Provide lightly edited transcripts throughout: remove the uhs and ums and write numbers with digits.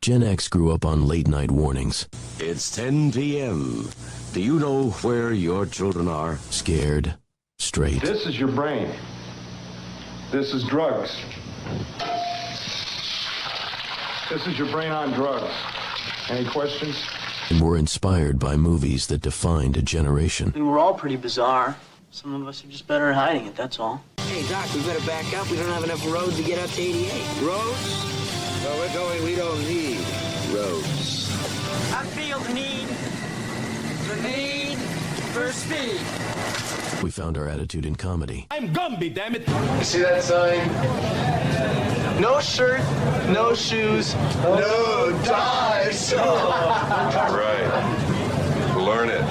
Gen X grew up on late-night warnings. It's 10 p.m. Do you know where your children are? Scared, straight. This is your brain. This is drugs. This is your brain on drugs. Any questions? And were inspired by movies that defined a generation. We were all pretty bizarre. Some of us are just better at hiding it, that's all. Hey, Doc, we better back up. We don't have enough road to get up to 88. Roads? Where we're going, we don't need roads. I feel the need for speed. We found our attitude in comedy. I'm Gumby, damn it! You see that sign? No shirt, no shoes. No dice! Right. Learn it.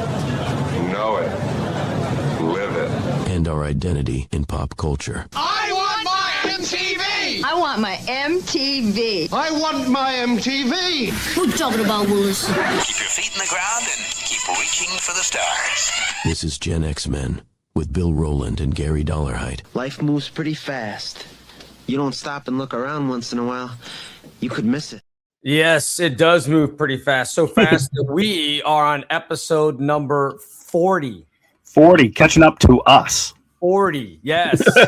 Know it. Live it. And our identity in pop culture. I want my MTV! I want my MTV. I want my MTV! What you talking about, Willis? Keep your feet in the ground and keep reaching for the stars. This is Gen X Men with Bill Rowland and Gary Dollarhide. Life moves pretty fast. You don't stop and look around once in a while, you could miss it. Yes, it does move pretty fast. So fast that we are on episode number 40. 40, catching up to us. 40, yes, yeah,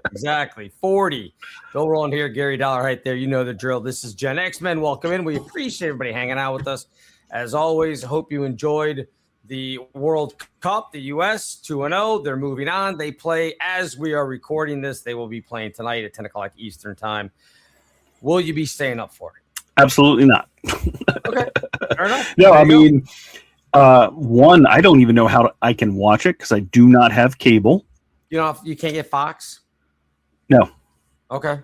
exactly. 40. Bill Rowland here, Gary Dollar right there. You know the drill. This is Gen X Men. Welcome in. We appreciate everybody hanging out with us. As always, hope you enjoyed the World Cup, the U.S. 2-0. They're moving on. They play as we are recording this. They will be playing tonight at 10 o'clock Eastern time. Will you be staying up for it? Absolutely not. Okay, fair enough. No, I mean, one, I don't even know how I can watch it because I do not have cable. You can't get Fox? No. Okay.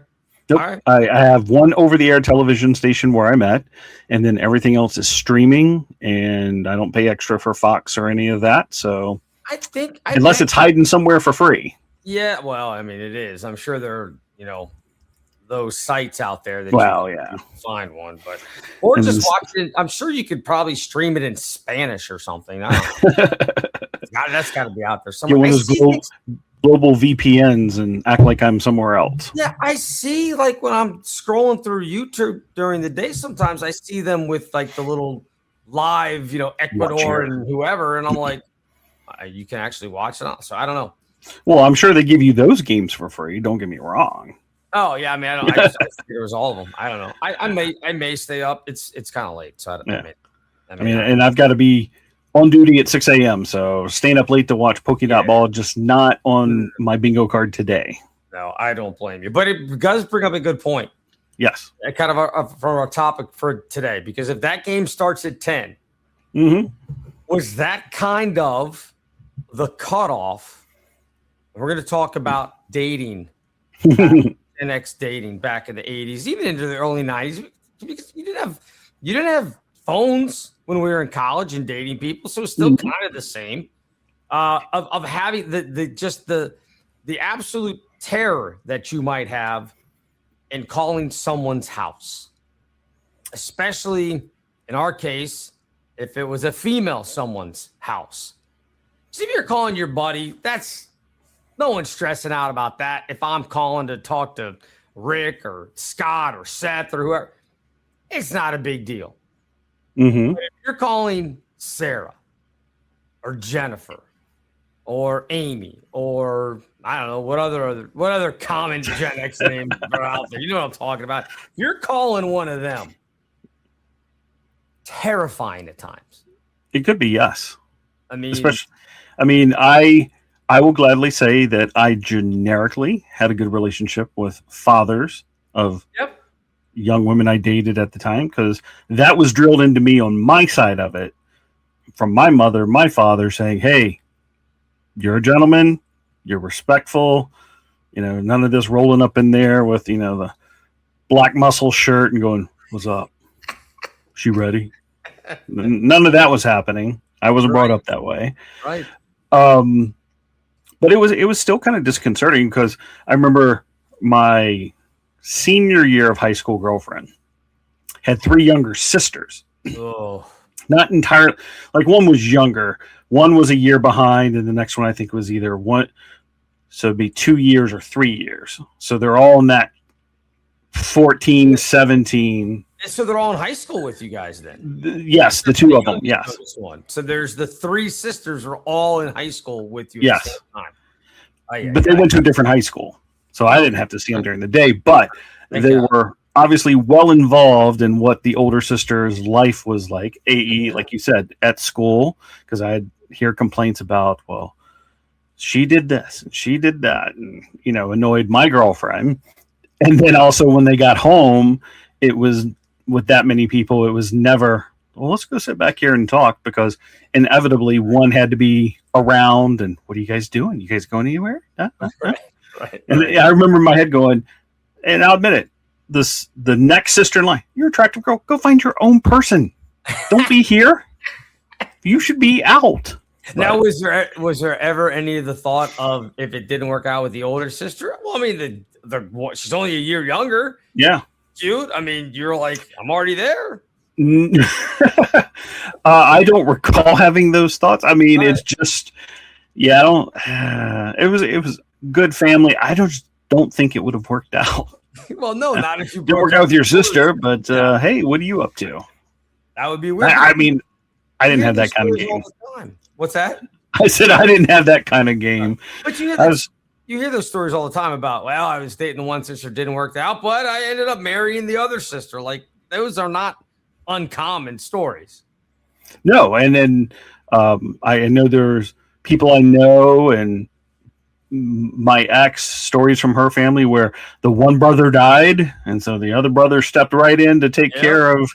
Nope. All right. I have one over-the-air television station where I'm at, and then everything else is streaming, and I don't pay extra for Fox or any of that. So I think unless it's hiding somewhere for free. Yeah, well, I mean, it is. I'm sure there are, those sites out there that you can find one, or just watch it. I'm sure you could probably stream it in Spanish or something. I don't know. That's got to be out there somewhere. Get one of those global VPNs and act like I'm somewhere else. Yeah, I see. Like when I'm scrolling through YouTube during the day, sometimes I see them with like the little live, Ecuador and whoever, and I'm like, you can actually watch it. So I don't know. Well, I'm sure they give you those games for free. Don't get me wrong. Oh yeah, I mean, I figured it was all of them. I don't know. I may stay up. It's kind of late, so I mean, and I've got to be on duty at 6 a.m. So staying up late to watch Polka-Dot Ball, just not on my bingo card today. No, I don't blame you, but it does bring up a good point. Yes, kind of from our topic for today, because if that game starts at 10, was that kind of the cutoff? We're going to talk about dating. Gen X dating back in the 80s, even into the early 90s, because you didn't have phones when we were in college and dating people, so it's still kind of the same. Of having the absolute terror that you might have in calling someone's house, especially in our case, if it was a female someone's house. So if you're calling your buddy, no one's stressing out about that. If I'm calling to talk to Rick or Scott or Seth or whoever, it's not a big deal. Mm-hmm. But if you're calling Sarah or Jennifer or Amy or I don't know what other common Gen X names are out there. You know what I'm talking about. If you're calling one of them, terrifying at times. It could be, yes. I will gladly say that I generically had a good relationship with fathers of young women I dated at the time, because that was drilled into me on my side of it from my mother, my father saying, hey, you're a gentleman, you're respectful, none of this rolling up in there with, the black muscle shirt and going, what's up? She ready? None of that was happening. I wasn't brought up that way. Right. But it was still kind of disconcerting because I remember my senior year of high school girlfriend had 3 younger sisters. Oh. Not entirely, like one was younger, one was a year behind, and the next one I think was either one, so it'd be 2 years or 3 years. So they're all in that 14, 17 So they're all in high school with you guys then? Yes, the two of them. Yes. One. So there's the three sisters are all in high school with you. Yes. At the same time. Oh, yeah, but they went to a different high school, so I didn't have to see them during the day. But they were obviously well involved in what the older sister's life was like. AE, like you said, at school, because I'd hear complaints about, well, she did this and she did that, and annoyed my girlfriend. And then also when they got home, it was with that many people, it was never, well, let's go sit back here and talk, because inevitably one had to be around. And what are you guys doing? You guys going anywhere? Right. And I remember in my head going, and I'll admit it, the next sister in line, you're an attractive girl, go find your own person. Don't be here. You should be out. Now, was there ever any of the thought of, if it didn't work out with the older sister? Well, I mean, she's only a year younger. Yeah. Cute. I mean, you're like, I'm already there. I don't recall having those thoughts. I mean, it's just, I don't. It was good family. I don't think it would have worked out. Well, no, not if you didn't work out with your sister. But hey, what are you up to? That would be weird. I mean, I didn't have that kind of game. What's that? I said I didn't have that kind of game. But you hear those stories all the time about, well, I was dating the one sister, didn't work out, but I ended up marrying the other sister. Like, those are not uncommon stories. No, and then I know there's people I know, and my ex, stories from her family where the one brother died, and so the other brother stepped right in to take care of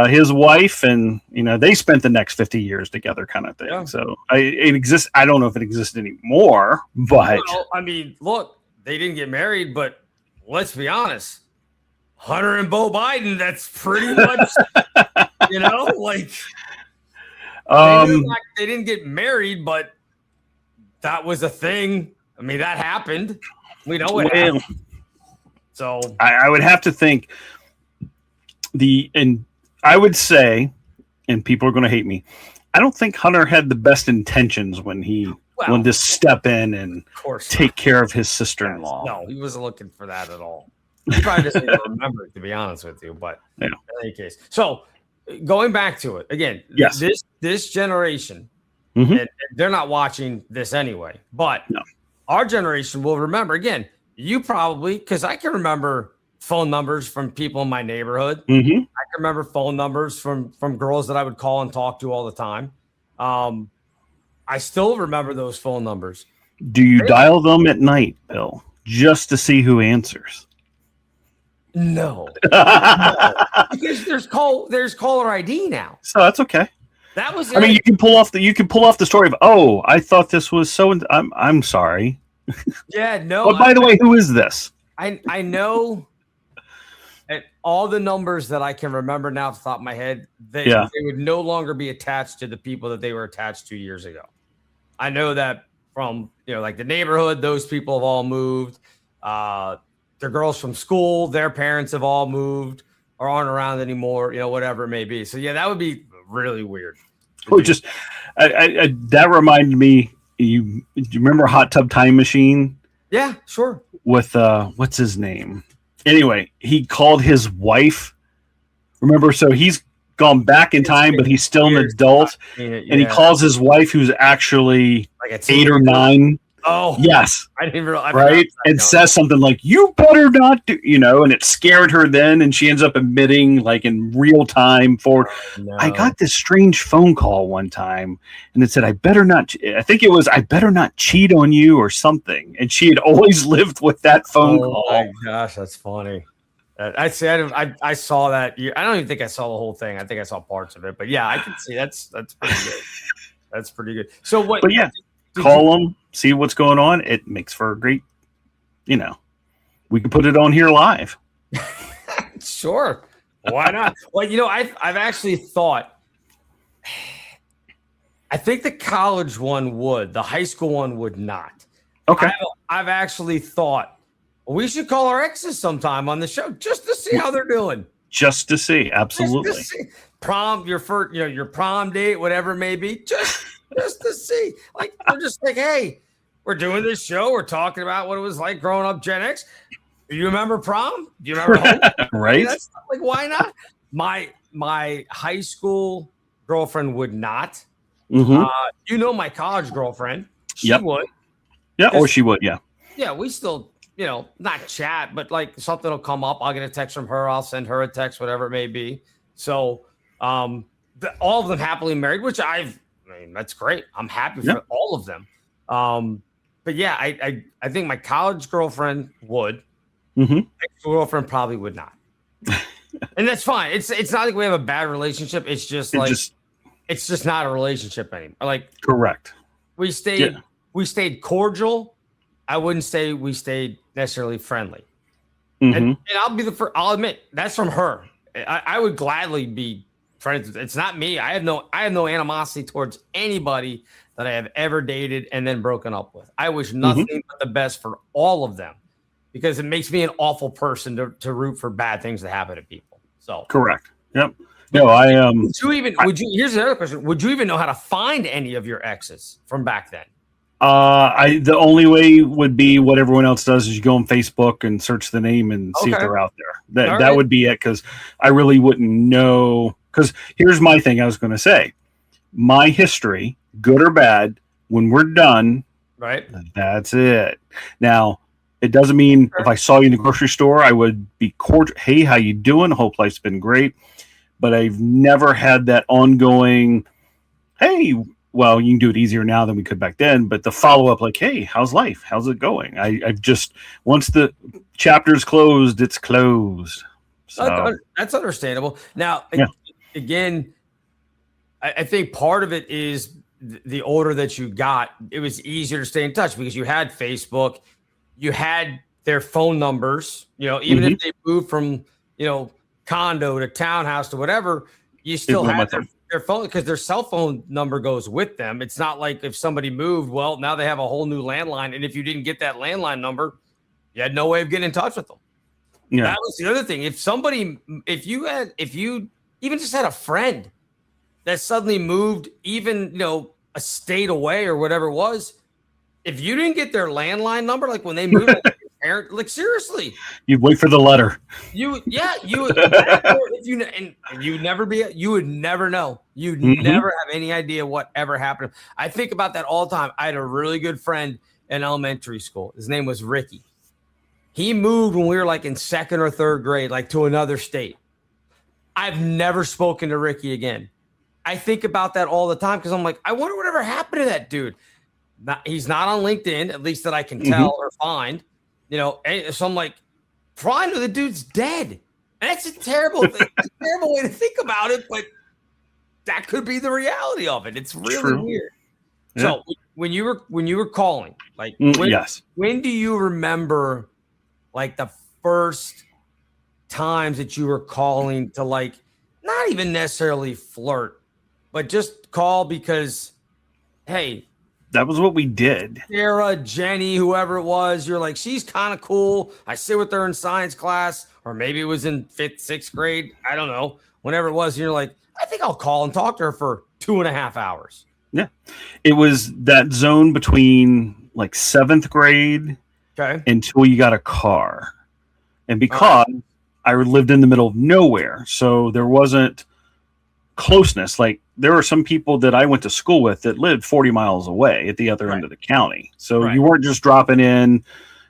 his wife, and they spent the next 50 years together, kind of thing. Yeah. So it exists. I don't know if it exists anymore, but I mean, look, they didn't get married, but let's be honest, Hunter and Beau Biden, that's pretty much like they didn't get married, but that was a thing. I mean, that happened. We know it happened. So I would have to think I would say, and people are going to hate me, I don't think Hunter had the best intentions when he wanted to step in and take care of his sister-in-law. No, he wasn't looking for that at all. He probably doesn't even remember it, to be honest with you. But in any case, so going back to it again, this generation, and they're not watching this anyway, but our generation will remember. Again, you probably, because I can remember phone numbers from people in my neighborhood. I can remember phone numbers from girls that I would call and talk to all the time. I still remember those phone numbers. Do you dial them at night, Bill, just to see who answers? No. Because there's caller ID now. So that's okay. That was. I mean, you can pull off the story of, oh, I thought this was so. I'm sorry. Yeah. No. But by the way, who is this? I know. And all the numbers that I can remember now off the top of my head, they would no longer be attached to the people that they were attached to years ago. I know that from like the neighborhood, those people have all moved. The girls from school, their parents have all moved or aren't around anymore. Whatever it may be. So that would be really weird. Oh, just that reminded me. Do you remember Hot Tub Time Machine? Yeah, sure. With what's his name? Anyway, he called his wife. Remember, so he's gone back in time, but he's still an adult, and he calls his wife, who's actually like 8 or 9. Oh, yes, I didn't realize. Right, and says something like, "You better not do," and it scared her then, and she ends up admitting, like in real time, I got this strange phone call one time, and it said, I better not cheat on you or something, and she had always lived with that phone call. Oh my gosh, that's funny. I saw that. I don't even think I saw the whole thing. I think I saw parts of it, but yeah, I can see that's pretty good. That's pretty good. So what? But yeah. Call them, see what's going on. It makes for a great, we can put it on here live. Sure. Why not? Well, I've actually thought, I think the college one would, the high school one would not. Okay. I've actually thought, we should call our exes sometime on the show just to see how they're doing. Just to see. Absolutely. Just to see. Prom, your first, your prom date, whatever it may be. Just to see, like, we're just like, hey, we're doing this show. We're talking about what it was like growing up Gen X. Do you remember prom? Do you remember home? Right? That's like, why not? My high school girlfriend would not. Mm-hmm. My college girlfriend. She Yep. would. Yeah, or she would. Yeah. Yeah, we still, not chat, but like something will come up. I'll get a text from her. I'll send her a text, whatever it may be. So, all of them happily married, which that's great. I'm happy for all of them. But yeah, I think my college girlfriend would. Mm-hmm. My girlfriend probably would not. And that's fine. It's not like we have a bad relationship. It's just it's just not a relationship anymore. Like, correct. We stayed cordial. I wouldn't say we stayed necessarily friendly. Mm-hmm. And I'll be the first. I'll admit that's from her. I would gladly be friends with. It's not me. I have no animosity towards anybody that I have ever dated and then broken up with. I wish nothing but the best for all of them, because it makes me an awful person to root for bad things to happen to people. So correct. Yep. No, I here's another question. Would you even know how to find any of your exes from back then? The only way would be what everyone else does is you go on Facebook and search the name and see if they're out there. That would be it, because I really wouldn't know. Because here's my thing I was going to say. My history, good or bad, when we're done, right? That's it. Now, it doesn't mean if I saw you in the grocery store, I would be cordial. Hey, how you doing? Hope life's been great. But I've never had that ongoing, hey, well, you can do it easier now than we could back then. But the follow-up, like, hey, how's life? How's it going? I've just, once the chapter's closed, it's closed. So that's understandable. Now, again, I think part of it is the older that you got, it was easier to stay in touch because you had Facebook, you had their phone numbers, even if they moved from, condo to townhouse to whatever, you still had their phone, because their cell phone number goes with them. It's not like if somebody moved, well, now they have a whole new landline. And if you didn't get that landline number, you had no way of getting in touch with them. Yeah. That was the other thing. If you even just had a friend that suddenly moved, even, a state away or whatever it was, if you didn't get their landline number, like when they moved, like seriously, you'd wait for the letter. You would never know. You'd never have any idea what ever happened. I think about that all the time. I had a really good friend in elementary school. His name was Ricky. He moved when we were like in second or third grade, like to another state. I've never spoken to Ricky again. I think about that all the time because I'm like, I wonder whatever happened to that dude. He's not on LinkedIn, at least that I can tell or find. So I'm like, probably the dude's dead. And that's a terrible way to think about it, but that could be the reality of it. It's really weird. Yeah. So when you were calling, like when do you remember like the first times that you were calling to, like, not even necessarily flirt, but just call because, hey, that was what we did. Sarah, Jenny, whoever it was, you're like, she's kind of cool. I sit with her in science class, or maybe it was in 5th, 6th grade. I don't know. Whenever it was, you're like, I think I'll call and talk to her for 2.5 hours. Yeah. It was that zone between like 7th grade until you got a car. And because I lived in the middle of nowhere, so there wasn't closeness. Like, there were some people that I went to school with that lived 40 miles away at the other end of the county. So you weren't just dropping in,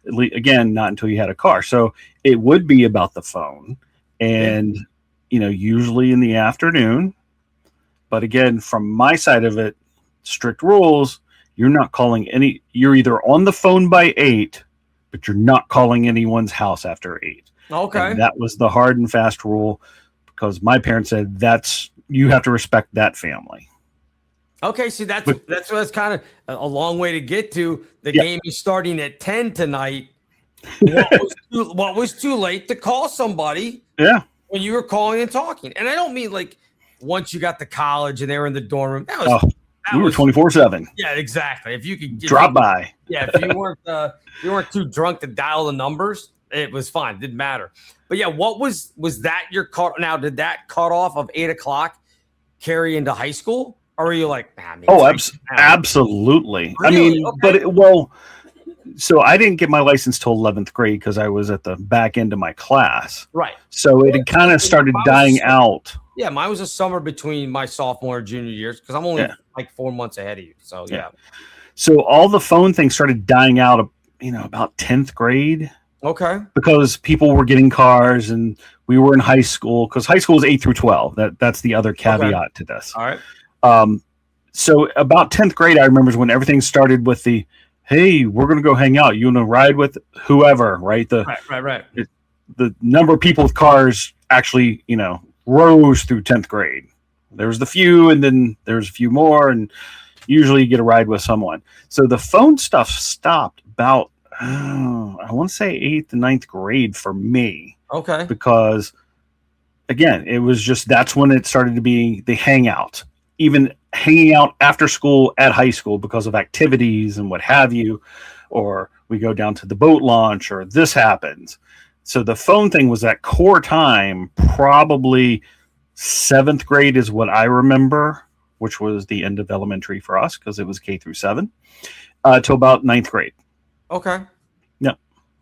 again, not until you had a car. So it would be about the phone and, usually in the afternoon. But again, from my side of it, strict rules, you're not calling you're either on the phone by 8, but you're not calling anyone's house after 8. Okay. And that was the hard and fast rule, because my parents said you have to respect that family. Okay, see, that's kind of a long way to get to. The game is starting at 10 tonight. What was too late to call somebody? Yeah, when you were calling and talking, and I don't mean like once you got to college and they were in the dorm room. We were 24/7. Yeah, exactly. If you could drop by. Yeah, if you weren't too drunk to dial the numbers, it was fine. It didn't matter. But yeah, what was that your cut? Now, did that cut off of 8 o'clock carry into high school? Or were you like, absolutely. Really? I mean, but So I didn't get my license till 11th grade because I was at the back end of my class. Right. So it had kind of started dying out. Yeah, mine was a summer between my sophomore and junior years because I'm only like 4 months ahead of you. So yeah. So all the phone things started dying out, about 10th grade. Okay. Because people were getting cars and we were in high school, because high school is 8 through 12. That's the other caveat to this. All right. So about 10th grade, I remember is when everything started with the, hey, we're going to go hang out. You want to ride with whoever, right? Right. The number of people with cars actually, rose through 10th grade. There was the few, and then there's a few more, and usually you get a ride with someone. So the phone stuff stopped about, I want to say 8th and 9th grade for me. Okay. Because, again, it was just, that's when it started to be the hangout. Even hanging out after school at high school because of activities and what have you, or we go down to the boat launch, or this happens. So the phone thing was that core time, probably 7th grade is what I remember, which was the end of elementary for us because it was K through 7, till about 9th grade. Okay. Yeah.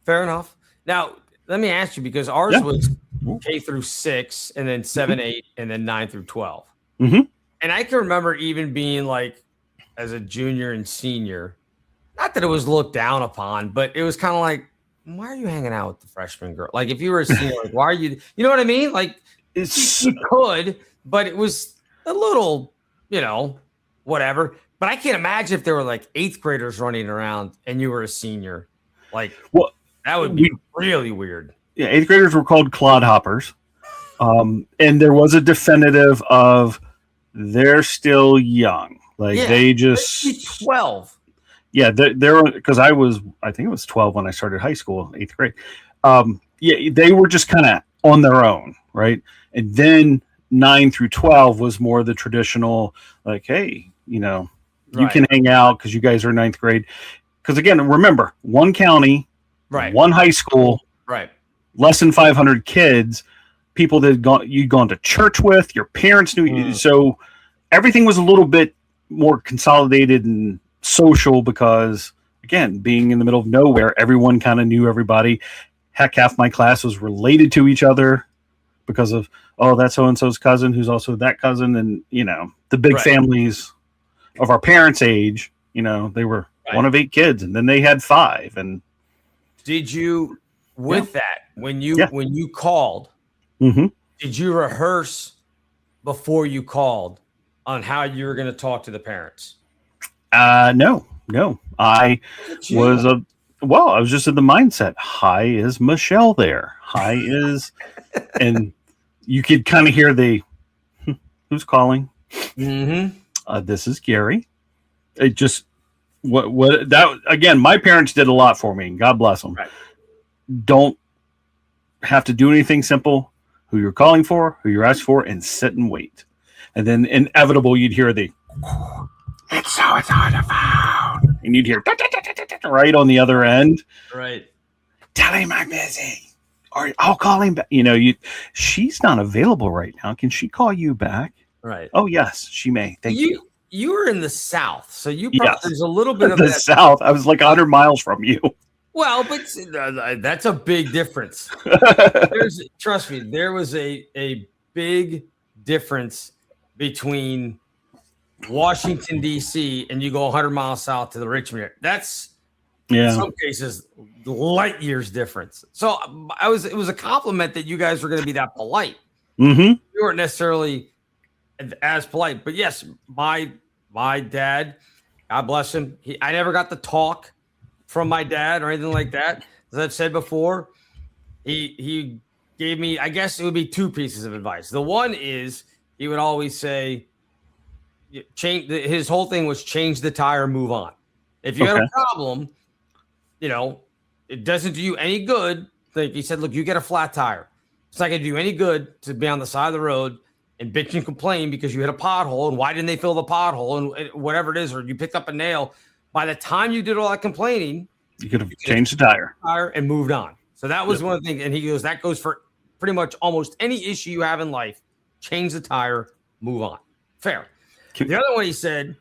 Fair enough. Now, let me ask you, because ours was K through 6, and then 7, 8, and then 9 through 12. Mm-hmm. And I can remember even being like, as a junior and senior, not that it was looked down upon, but it was kind of like, why are you hanging out with the freshman girl? Like, if you were a senior, like, why are you know what I mean? Like, you could, but it was a little, whatever. But I can't imagine if there were like 8th graders running around and you were a senior. Like, that would be really weird. Yeah, 8th graders were called clodhoppers. And there was a definitive of they're still young. Like, they just 12. Yeah, they're because I think it was 12 when I started high school, 8th grade. They were just kind of on their own, right? And then 9 through 12 was more the traditional, like, hey, you can hang out because you guys are 9th grade. Because again, remember, one county, one high school, less than 500 kids, people that you'd gone to church with, your parents knew, so everything was a little bit more consolidated and social because, again, being in the middle of nowhere, everyone kind of knew everybody. Heck, half my class was related to each other because of, that's so-and-so's cousin who's also that cousin. And, the big families of our parents' age, they were one of 8 kids, and then they had 5. And did you, with that, when you called, did you rehearse before you called on how you were going to talk to the parents? No. I was just in the mindset. Hi, is Michelle there? Hi is, and you could kind of hear who's calling? This is Gary. It just, what that, again, my parents did a lot for me. God bless them. Right. Don't have to do anything simple. Who you're calling for, who you're asked for, and sit and wait. And then inevitable, you'd hear it's on the phone. And you'd hear right on the other end. Right. Tell him I'm busy. Or I'll call him back. She's not available right now. Can she call you back? Right. Oh, yes, she may. Thank you. You were in the South, so there's a little bit of the South. I was like 100 miles from you. Well, but that's a big difference. Trust me, there was a big difference between Washington, D.C., and you go 100 miles south to the Richmond area. That's, in some cases, light years difference. So it was a compliment that you guys were going to be that polite. You weren't necessarily as polite. But yes, my dad, God bless him, I never got to talk from my dad or anything like that. As I've said before, he gave me, I guess it would be 2 pieces of advice. The one is he would always say, his whole thing was change the tire, move on. If you had a problem, it doesn't do you any good. Like he said, look, you get a flat tire. It's not going to do you any good to be on the side of the road and bitch and complain because you hit a pothole and why didn't they fill the pothole and whatever it is, or you picked up a nail. By the time you did all that complaining, you could have changed the tire and moved on. So that was one of the things. And he goes, that goes for pretty much almost any issue you have in life. Change the tire, move on. Fair. The other one he said,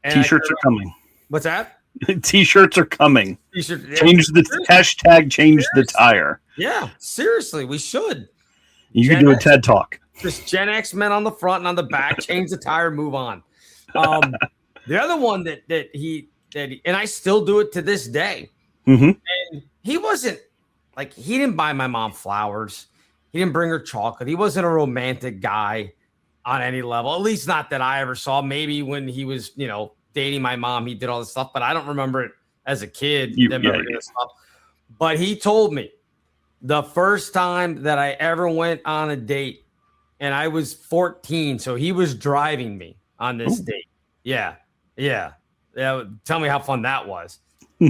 T-shirts are coming. What's that? T-shirts are coming. T-shirt, Change the hashtag. Change the tire. Yeah, seriously, we should. You could do a TED talk. Just Gen X men on the front and on the back. Change the tire, move on. The other one that he and I still do it to this day. Mm-hmm. And he wasn't like, he didn't buy my mom flowers. He didn't bring her chocolate. He wasn't a romantic guy on any level, at least not that I ever saw. Maybe when he was, dating my mom, he did all this stuff, but I don't remember it as a kid. Stuff. But he told me the first time that I ever went on a date, and I was 14, so he was driving me on this date. Yeah. Tell me how fun that was. We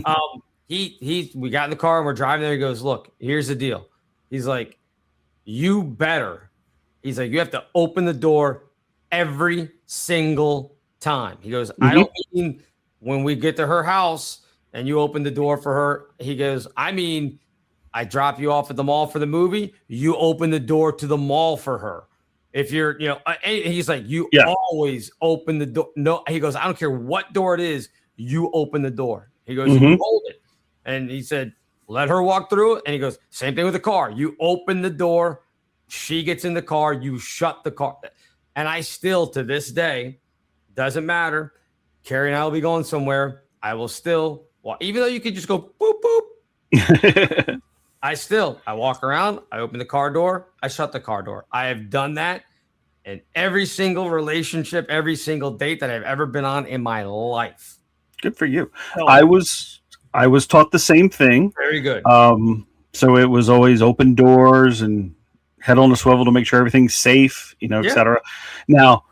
got in the car and we're driving there. He goes, look, here's the deal. He's like, you have to open the door every single time. He goes, I don't mean when we get to her house and you open the door for her. He goes, I mean, I drop you off at the mall for the movie. You open the door to the mall for her. If you're, he's like, you always open the door. No, he goes, I don't care what door it is. You open the door. He goes, you hold it. And he said, let her walk through it. And he goes, same thing with the car. You open the door. She gets in the car. You shut the car. And I still, to this day, doesn't matter. Carrie and I will be going somewhere. I will still, even though you could just go boop, boop. I walk around, I open the car door, I shut the car door. I have done that in every single relationship, every single date that I've ever been on in my life. Good for you. I was taught the same thing. Very good. So it was always open doors and head on a swivel to make sure everything's safe, et cetera. Now,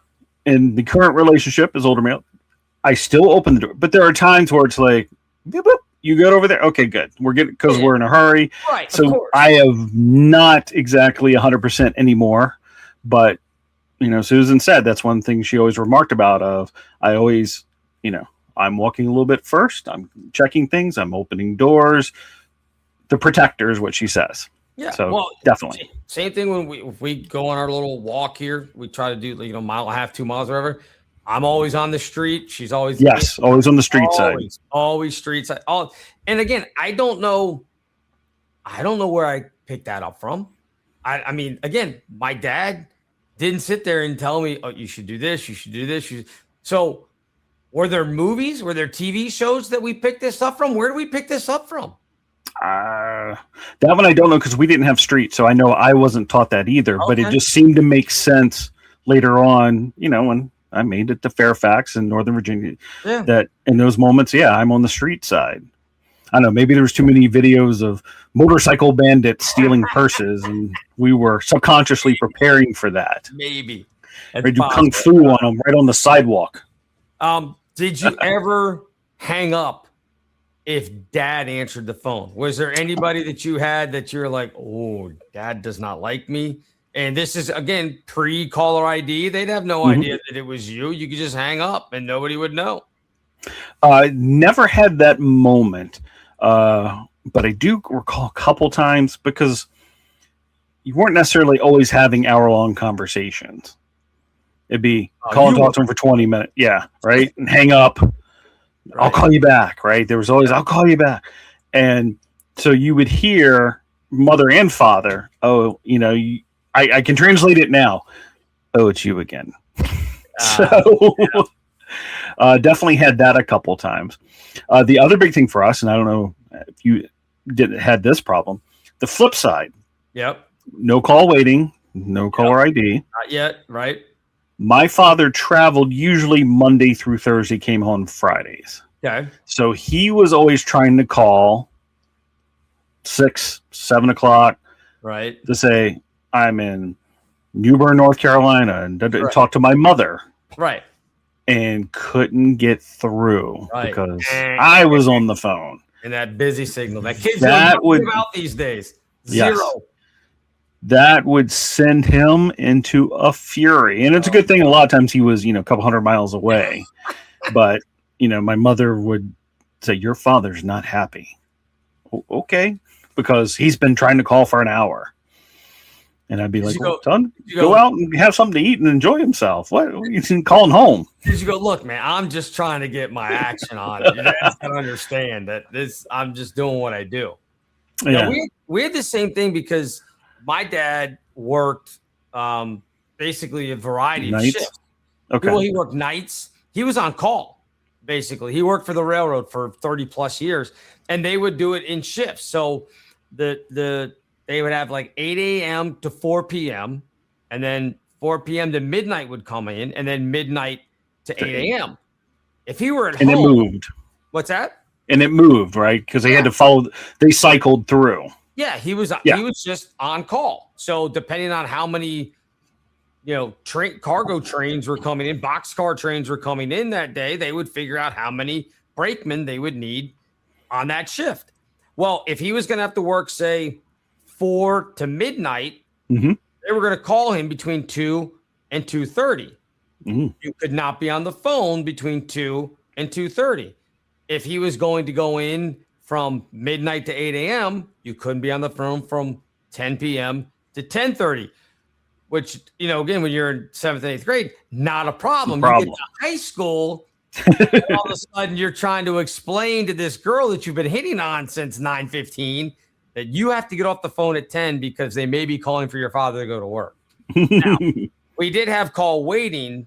in the current relationship as older male, I still open the door, but there are times where it's like, boop, boop. You good over there? Okay, good. We're getting because we're in a hurry. Right. So I have not exactly 100% anymore, but Susan said that's one thing she always remarked about. I always, I'm walking a little bit first. I'm checking things. I'm opening doors. The protector is what she says. Yeah. So definitely. Same thing if we go on our little walk here. We try to do mile and a half, 2 miles, whatever. I'm always on the street. She's always always on the street side. Always street side. And again, I don't know where I picked that up from. I mean, again, my dad didn't sit there and tell me, "Oh, you should do this. You should do this." So, were there movies? Were there TV shows that we picked this up from? Where do we pick this up from? That one I don't know because we didn't have street, so I know I wasn't taught that either. Okay. But it just seemed to make sense later on. When I made it to Fairfax in Northern Virginia. Yeah. That in those moments, I'm on the street side. I don't know, maybe there was too many videos of motorcycle bandits stealing purses, and we were subconsciously preparing for that. Maybe. Or do kung fu on them right on the sidewalk. Did you ever hang up if Dad answered the phone? Was there anybody that you had that you're like, oh, Dad does not like me? And this is, again, pre-caller ID. They'd have no idea that it was you. You could just hang up and nobody would know. Never had that moment. But I do recall a couple times because you weren't necessarily always having hour-long conversations. It'd be call and talk to him for 20 minutes. Yeah, right? And hang up. Right. I'll call you back, right? There was always, I'll call you back. And so you would hear mother and father, I can translate it now. Oh, it's you again. Definitely had that a couple times. The other big thing for us, and I don't know if you had this problem, the flip side. Yep. No call waiting, no caller ID. Not yet, right? My father traveled usually Monday through Thursday, came home Fridays. Okay. So he was always trying to call 6, 7 o'clock. Right. To say, I'm in New Bern, North Carolina, and talk to my mother. Right. And couldn't get through because I was on the phone. And that busy signal. That kids don't know about these days. Zero. Yes. That would send him into a fury. And it's a good thing a lot of times he was, a couple hundred miles away. But, my mother would say, your father's not happy. Okay. Because he's been trying to call for an hour. And I'd be like, go, son, go out and have something to eat and enjoy himself. What are you calling home? Did you go, look, man, I'm just trying to get my action on. You guys can understand that I'm just doing what I do. Yeah. Now, we had the same thing because my dad worked basically a variety of shifts. Okay. Well, he worked nights. He was on call, basically. He worked for the railroad for 30 plus years, and they would do it in shifts. So they would have like 8 a.m. to 4 p.m., and then 4 p.m. to midnight would come in, and then midnight to 8 a.m. If he were at home. And it moved. What's that? And it moved, right? Because they had to follow. They cycled through. Yeah, he was just on call. So depending on how many, cargo trains were coming in, boxcar trains were coming in that day, they would figure out how many brakemen they would need on that shift. Well, if he was going to have to work, say, 4 to midnight, they were going to call him between 2 and 2:30. You could not be on the phone between 2 and 2:30. If he was going to go in from midnight to 8 a.m., you couldn't be on the phone from 10 p.m. to 10:30, which, again, when you're in 7th and 8th grade, not a problem. You get to high school, and all of a sudden you're trying to explain to this girl that you've been hitting on since 9:15 that you have to get off the phone at 10 because they may be calling for your father to go to work. Now, we did have call waiting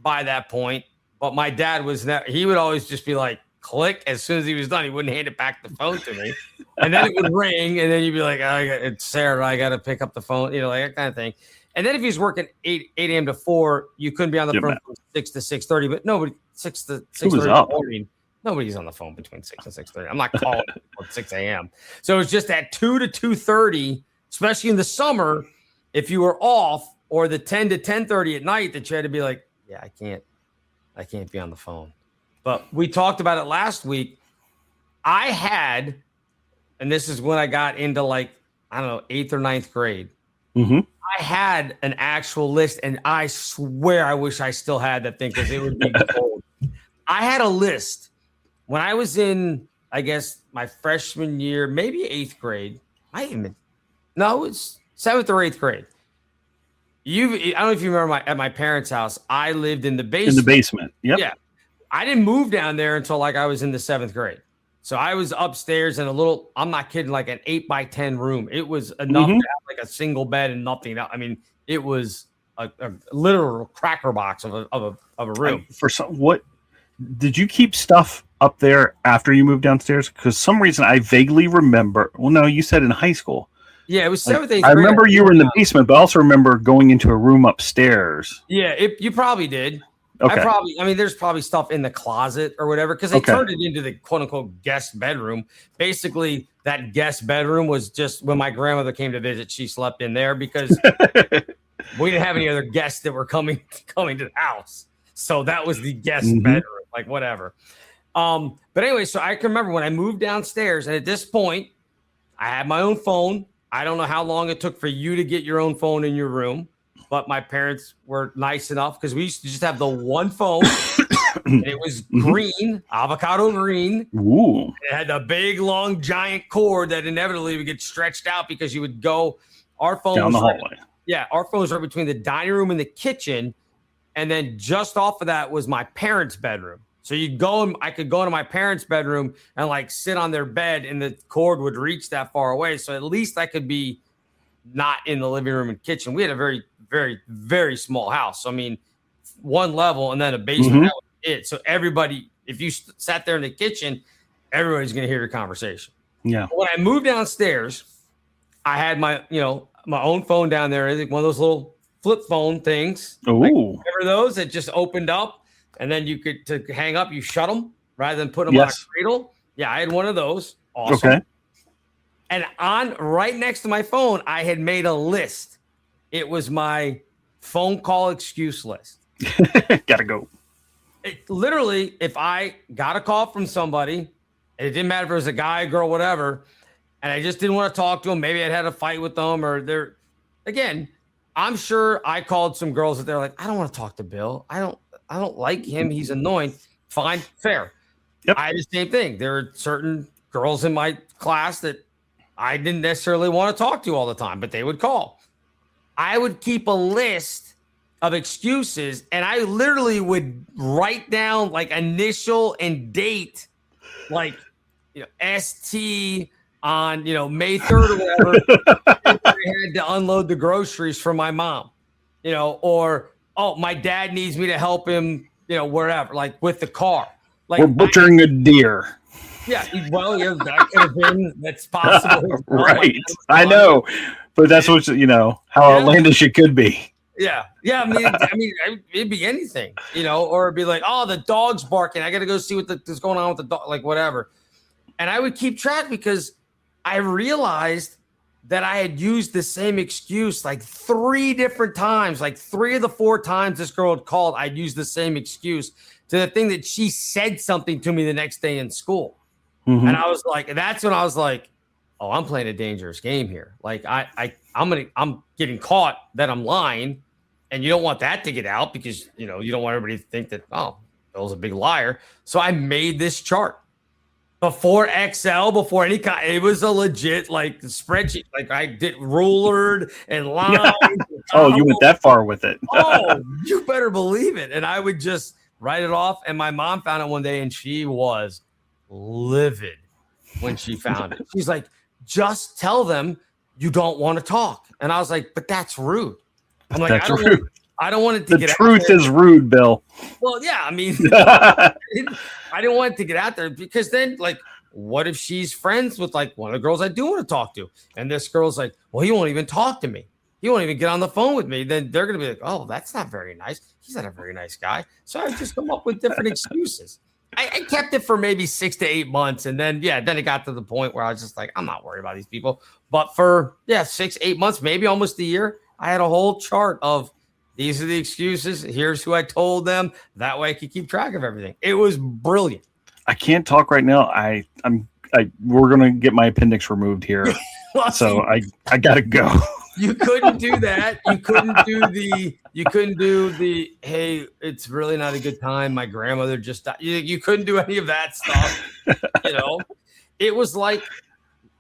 by that point, but my dad he would always just be like, click. As soon as he was done, he wouldn't hand it back the phone to me. And then it would ring, and then you'd be like, it's Sarah, I got to pick up the phone, like that kind of thing. And then if he's working 8 a.m. to 4, you couldn't be on the phone from 6 to 6:30, but nobody, 6 to 6:30 in the morning, nobody's on the phone between 6 and 6:30. I'm not calling at 6 a.m. So it's just at 2 to 2:30, especially in the summer, if you were off, or the 10 to 10:30 at night, that you had to be like, yeah, I can't be on the phone. But we talked about it last week. I had, and this is when I got into 8th or 9th grade. I had an actual list, and I swear I wish I still had that thing because it would be gold. I had a list when I was in, I guess, my freshman year, maybe 8th grade. It was 7th or 8th grade. I don't know if you remember at my parents' house, I lived in the basement. In the basement. Yep. Yeah. I didn't move down there until I was in the 7th grade. So I was upstairs in a little, I'm not kidding, like an 8x10 room. It was enough to have a single bed and nothing else. I mean, it was a literal cracker box of a room. What did you keep stuff up there after you moved downstairs? Because some reason I vaguely remember. Well, no, you said in high school. Yeah, it was 7th, 8th grade. I remember you were in the basement, but I also remember going into a room upstairs. Yeah, you probably did. Okay. There's probably stuff in the closet or whatever, because they turned it into the quote unquote guest bedroom. Basically, that guest bedroom was just when my grandmother came to visit, she slept in there because we didn't have any other guests that were coming to the house. So that was the guest bedroom, whatever. But anyway, so I can remember when I moved downstairs, and at this point, I had my own phone. I don't know how long it took for you to get your own phone in your room. But my parents were nice enough because we used to just have the one phone. And it was green, avocado green. Ooh. It had a big, long, giant cord that inevitably would get stretched out because you would go. Our phone down the hallway. Our phone was right between the dining room and the kitchen. And then just off of that was my parents' bedroom. So I could go into my parents' bedroom and sit on their bed, and the cord would reach that far away. So at least I could be not in the living room and kitchen. We had a very, very, very small house. So, I mean, one level and then a basement. That was it. So everybody, if you sat there in the kitchen, everybody's going to hear your conversation. Yeah. When I moved downstairs, I had my own phone down there. I think one of those little flip phone things. Ooh. Remember those that just opened up, and then you could, to hang up, you shut them rather than put them on a cradle. Yeah, I had one of those. Awesome. Okay. And right next to my phone, I had made a list. It was my phone call excuse list. Gotta go. Literally, if I got a call from somebody, and it didn't matter if it was a guy, a girl, whatever, and I just didn't want to talk to them, maybe I'd had a fight with them, or again, I'm sure I called some girls that they're like, I don't want to talk to Bill. I don't like him. He's annoying. Fine, fair. Yep. I had the same thing. There are certain girls in my class that I didn't necessarily want to talk to all the time, but they would call. I would keep a list of excuses, and I literally would write down like initial and date, like, ST on, May 3rd or whatever. I had to unload the groceries for my mom, or, oh, my dad needs me to help him, wherever, like with the car. Like, we're butchering a deer. Yeah, well, that could have been, that's possible. Right. I know, but that's what, how outlandish it could be. Yeah. I mean, it'd be anything, or it'd be like, oh, the dog's barking. I got to go see what's going on with the dog, like whatever. And I would keep track because I realized that I had used the same excuse like 3 different times. Like 3 of the 4 times this girl had called, I'd used the same excuse to the thing that she said something to me the next day in school. Mm-hmm. And I was like, that's when I was like, oh, I'm playing a dangerous game here. Like I'm getting caught that I'm lying, and you don't want that to get out because you don't want everybody to think that, oh, Bill's a big liar. So I made this chart before Excel, before any kind. It was a legit like spreadsheet. Like I did rulered and lines. Oh, you went that far with it. Oh, you better believe it. And I would just write it off. And my mom found it one day, and she was livid when she found it. She's like, just tell them you don't want to talk. And I was like, but that's rude. I'm like, I don't want it to get out there. The truth is rude, Bill. Well, yeah, I mean, I didn't want it to get out there because then, like, what if she's friends with like one of the girls I do want to talk to? And this girl's like, well, he won't even talk to me. He won't even get on the phone with me. Then they're going to be like, oh, that's not very nice. He's not a very nice guy. So I just come up with different excuses. I kept it for maybe 6 to 8 months. And then it got to the point where I was just like, I'm not worried about these people. But for 6, 8 months, maybe almost a year, I had a whole chart of these are the excuses. Here's who I told them. That way I could keep track of everything. It was brilliant. I can't talk right now. We're going to get my appendix removed here. Well, so I got to go. You couldn't do that. You couldn't do the, hey, it's really not a good time. My grandmother just died. You couldn't do any of that stuff. It was like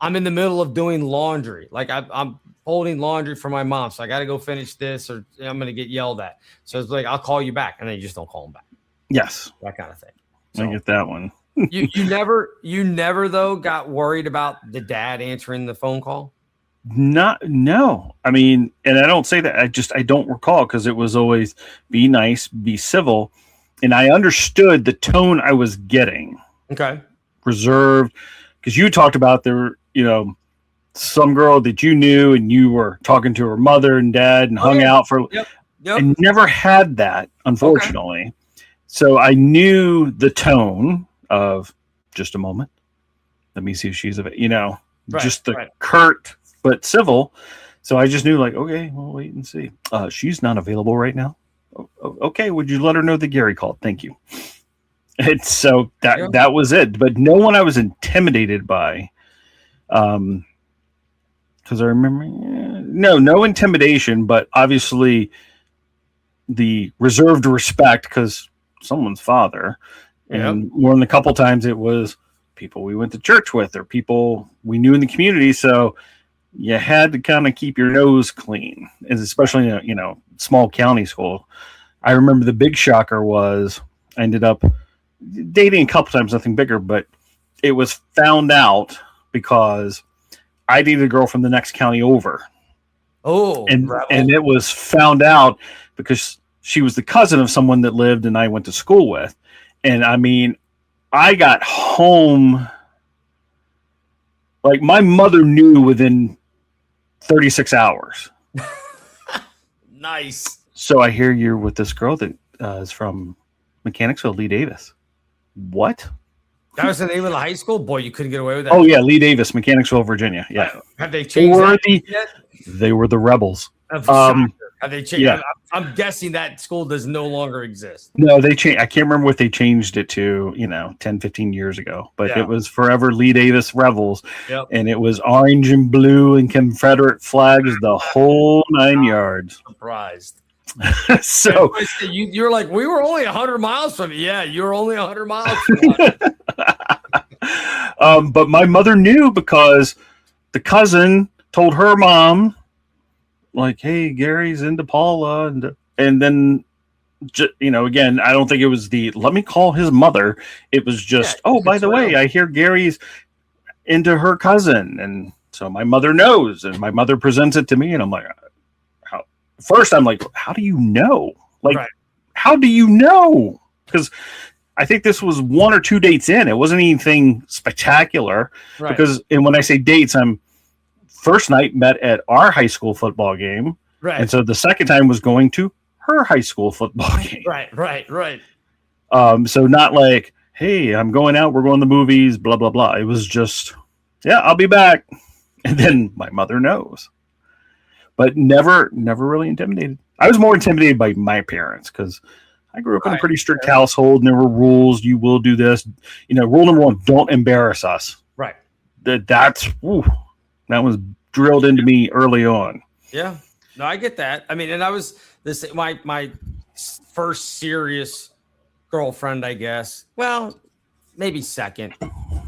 I'm in the middle of doing laundry. Like I'm folding laundry for my mom. So I got to go finish this or I'm going to get yelled at. So it's like, I'll call you back. And then you just don't call them back. Yes. That kind of thing. So, I get that one. you never though got worried about the dad answering the phone call? No. I mean, and I don't say that. I don't recall because it was always be nice, be civil. And I understood the tone I was getting. Okay. Reserved. Because you talked about some girl that you knew and you were talking to her mother and dad and hung out for. Yep. I never had that, unfortunately. Okay. So I knew the tone of just a moment. Let me see if she's just the curt but civil. So I just knew like, okay, we'll wait and see. She's not available right now. Okay. Would you let her know that Gary called? Thank you. And so that was it. But no one I was intimidated by. Because I remember, no intimidation, but obviously the reserved respect because someone's father. And more than a couple times it was people we went to church with or people we knew in the community. So you had to kind of keep your nose clean, and especially in a small county school. I remember the big shocker was I ended up dating a couple times, nothing bigger, but it was found out because I dated a girl from the next county over. Oh, and it was found out because she was the cousin of someone that lived and I went to school with. And I mean, I got home like my mother knew within 36 hours. Nice. So I hear you're with this girl that is from Mechanicsville, Lee Davis. What? That was the name of the high school? Boy, you couldn't get away with that. Oh, yeah, Lee Davis, Mechanicsville, Virginia. Yeah. Have they changed that yet? They were the Rebels. Have they changed? Yeah. I'm guessing that school does no longer exist. No, they changed. I can't remember what they changed it to, 10, 15 years ago. But it was forever Lee Davis Rebels. Yep. And it was orange and blue and Confederate flags, the whole 9 yards. Surprised. So you're like, we were only 100 miles from you. Yeah, you were only 100 miles from us. But my mother knew because the cousin told her mom, like, hey, Gary's into Paula, and then again, I don't think it was let me call his mother. It was just, oh, by the way, I hear Gary's into her cousin, and so my mother knows, and my mother presents it to me, and I'm like, first I'm like, how do you know? Like, how do you know? Because I think this was 1 or 2 dates in. It wasn't anything spectacular. Right. Because, and when I say dates, I'm first night met at our high school football game. Right. And so the second time was going to her high school football game. Right. So not like, hey, I'm going out, we're going to the movies, blah, blah, blah. It was just, yeah, I'll be back. And then my mother knows. But never really intimidated. I was more intimidated by my parents because I grew up in a pretty strict household, and there were rules. You will do this. Rule number 1, don't embarrass us. Right. That was drilled into me early on. Yeah. No, I get that. I mean, and I was my first serious girlfriend, I guess. Well, maybe second.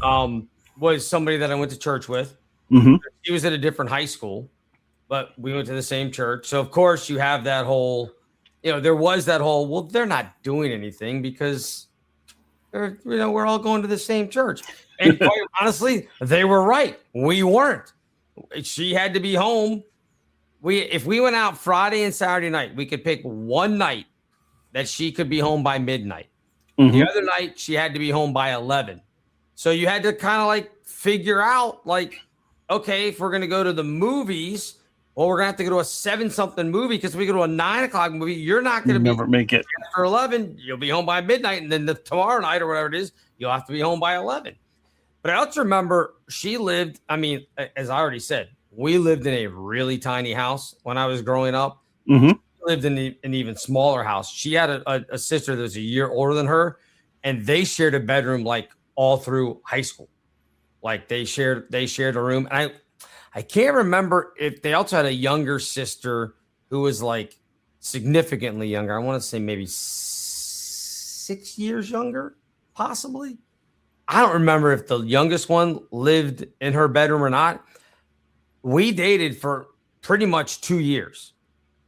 Was somebody that I went to church with. Mm-hmm. She was at a different high school, but we went to the same church. So of course you have that whole, there was that whole, well, they're not doing anything because we're all going to the same church. And quite honestly, they were right. We weren't. She had to be home. If we went out Friday and Saturday night, we could pick one night that she could be home by midnight. Mm-hmm. The other night she had to be home by 11. So you had to kind of like figure out like, okay, if we're going to go to the movies, well, we're going to have to go to a 7-something movie because if we go to a 9 o'clock movie, you're not going to never make it after 11. You'll be home by midnight. And then tomorrow night or whatever it is, you'll have to be home by 11. But I also remember she lived, I mean, as I already said, we lived in a really tiny house when I was growing up. Mm-hmm. She lived in an even smaller house. She had a sister that was a year older than her, and they shared a bedroom like all through high school. Like they shared a room. And I can't remember if they also had a younger sister who was like significantly younger. I want to say maybe 6 years younger, possibly. I don't remember if the youngest one lived in her bedroom or not. We dated for pretty much 2 years.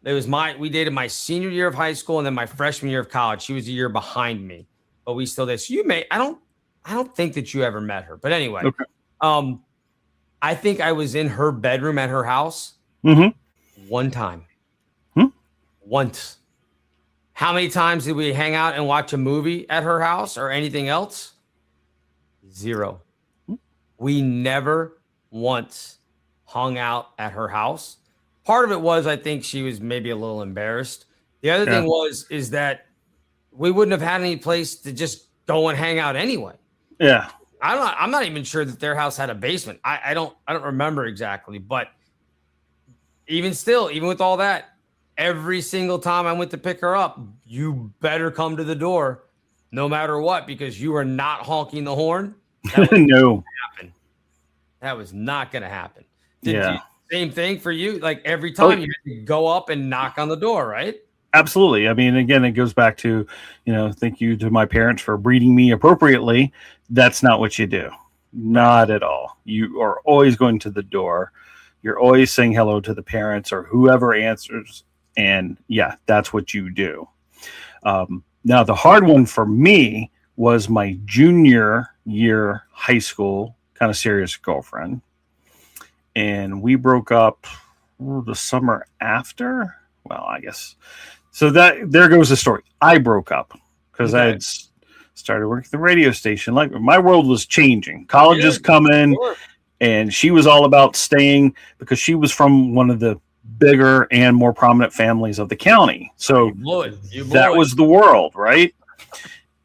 We dated my senior year of high school and then my freshman year of college. She was a year behind me, but we still did. So I don't think that you ever met her, but anyway, okay. I think I was in her bedroom at her house one time. Once. How many times did we hang out and watch a movie at her house or anything else? 0. We never once hung out at her house. Part of it was, I think she was maybe a little embarrassed. The other thing is that we wouldn't have had any place to just go and hang out anyway. Yeah. I'm not even sure that their house had a basement. I don't remember exactly, but even with all that, every single time I went to pick her up, you better come to the door no matter what, because you are not honking the horn. No. That was not going to happen. Same thing for you. Like every time you had to go up and knock on the door, right? Absolutely. I mean, again, it goes back to, thank you to my parents for breeding me appropriately. That's not what you do. Not at all. You are always going to the door. You're always saying hello to the parents or whoever answers. And yeah, that's what you do. Now, the hard one for me was my junior year high school kind of serious girlfriend. And we broke up the summer after. Well, I guess. So there goes the story. I broke up because I had started working at the radio station. Like my world was changing. College is coming, and she was all about staying because she was from one of the bigger and more prominent families of the county. So that was the world, right?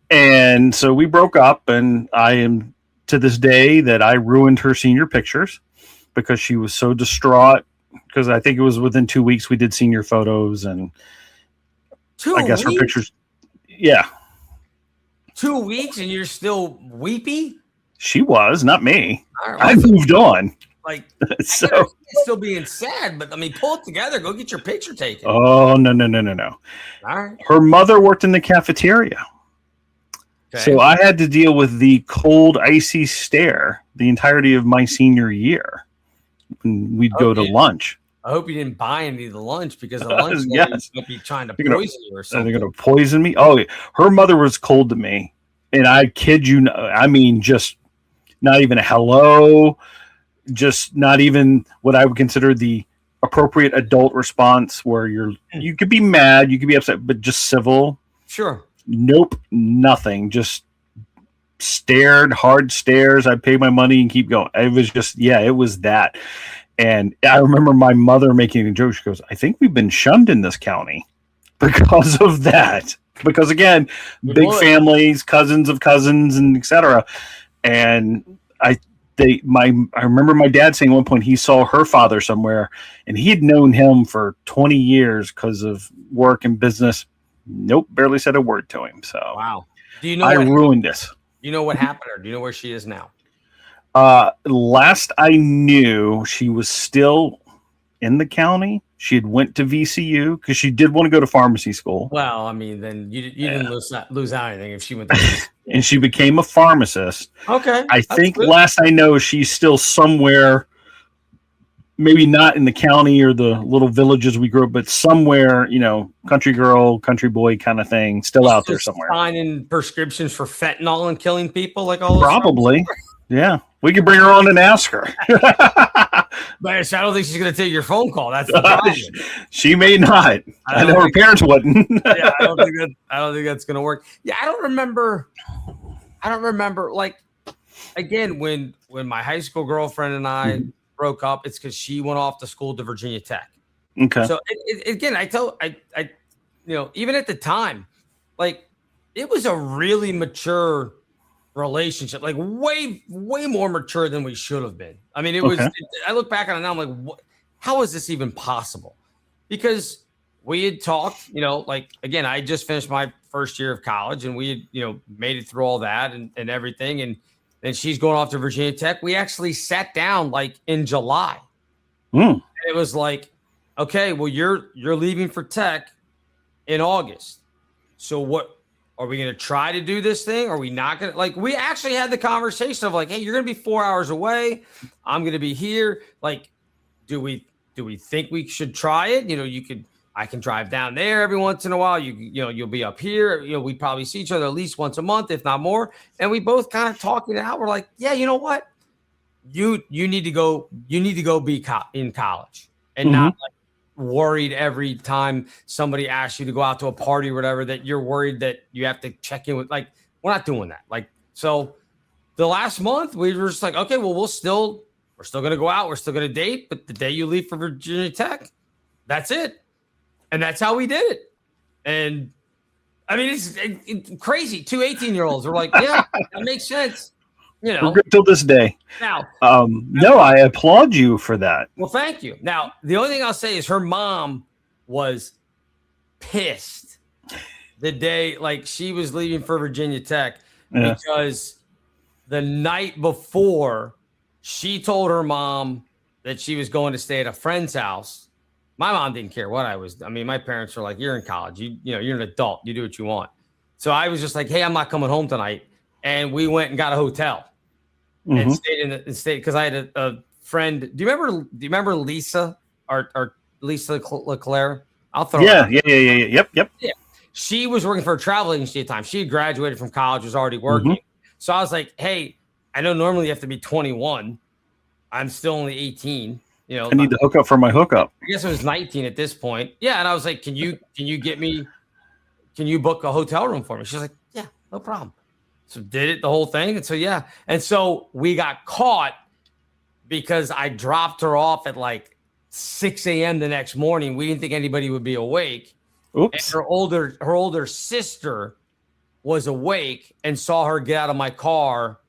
And so we broke up, and I am to this day that I ruined her senior pictures because she was so distraught. Because I think it was within 2 weeks we did senior photos, and I guess her pictures. Yeah. 2 weeks and you're still weepy? She was, not me. I moved on. Like, so still being sad, but I mean, pull it together. Go get your picture taken. Oh, no. All right. Her mother worked in the cafeteria. Okay. So I had to deal with the cold, icy stare the entirety of my senior year. We'd go to lunch. I hope you didn't buy any of the lunch because the lunch Yes. might be trying to They're gonna- poison you or something. They're going to poison me. Oh, her mother was cold to me, and I kid you, I mean, just not even a hello, just not even what I would consider the appropriate adult response, where you could be mad, you could be upset, but just civil. Sure. Nope, nothing. Just stared, hard stares. I paid my money and keep going. It was just, it was that. And I remember my mother making a joke. She goes, I think we've been shunned in this county because of that. Because again, big families, cousins of cousins, and etc. And I remember my dad saying at one point he saw her father somewhere, and he had known him for 20 years because of work and business. Nope, barely said a word to him. So wow. Do you know I ruined this. You know what happened, or do you know where she is now? Last I knew, she was still in the county. She had went to VCU because she did want to go to pharmacy school. Well, I mean, then you didn't lose out anything if she went to and she became a pharmacist. Okay. I think good. Last I know, she's still somewhere, maybe not in the county or the little villages we grew up, but somewhere, country girl, country boy kind of thing, still out there somewhere. Signing prescriptions for fentanyl and killing people like all those probably. Yeah. We could bring her on and ask her. But I don't think she's going to take your phone call. That's the problem. She may not. I know her parents wouldn't. Yeah, I don't think that's going to work. Yeah, I don't remember. Like, again, when my high school girlfriend and I broke up, it's because she went off to school to Virginia Tech. Okay. So again, even at the time, like, it was a really mature relationship, like way more mature than we should have been. I mean, it was. I look back on it now, I'm like, how is this even possible? Because we had talked, like, again, I just finished my first year of college, and we had, made it through all that and everything, and then she's going off to Virginia Tech. We actually sat down like in July. It was like, okay, well, you're leaving for Tech in August, so what? Are we going to try to do this thing? Are we not going to? Like, we actually had the conversation of like, hey, you're going to be 4 hours away. I'm going to be here. Like, do we think we should try it? I can drive down there every once in a while. You'll be up here. We probably see each other at least once a month, if not more. And we both kind of talking it out. We're like, yeah, you know what? You need to go. You need to go be in college and not like worried every time somebody asks you to go out to a party or whatever, that you're worried that you have to check in with. Like, we're not doing that. Like, so the last month we were just like, okay, well, we're still going to go out. We're still going to date. But the day you leave for Virginia Tech, that's it. And that's how we did it. And I mean, it's crazy. 2 18-year-olds were like, yeah, that makes sense. We're good till this day. Now, no, I applaud you for that. Well, thank you. Now, the only thing I'll say is her mom was pissed the day, like, she was leaving for Virginia Tech because the night before she told her mom that she was going to stay at a friend's house. My mom didn't care what I was. I mean, my parents were like, you're in college. You're an adult. You do what you want. So I was just like, hey, I'm not coming home tonight. And we went and got a hotel and stayed in the state because I had a friend. Do you remember Lisa or Lisa LeClaire? I'll throw her. Yep. Yeah. She was working for a travel agency at the time. She had graduated from college, was already working. So I was like, hey, I know normally you have to be 21. I'm still only 18. I need the hookup for my hookup. I guess it was 19 at this point. Yeah. And I was like, can you book a hotel room for me? She's like, yeah, no problem. So did it, the whole thing. And so, yeah. And so we got caught because I dropped her off at like 6 a.m. the next morning. We didn't think anybody would be awake. Oops. And her older sister was awake and saw her get out of my car.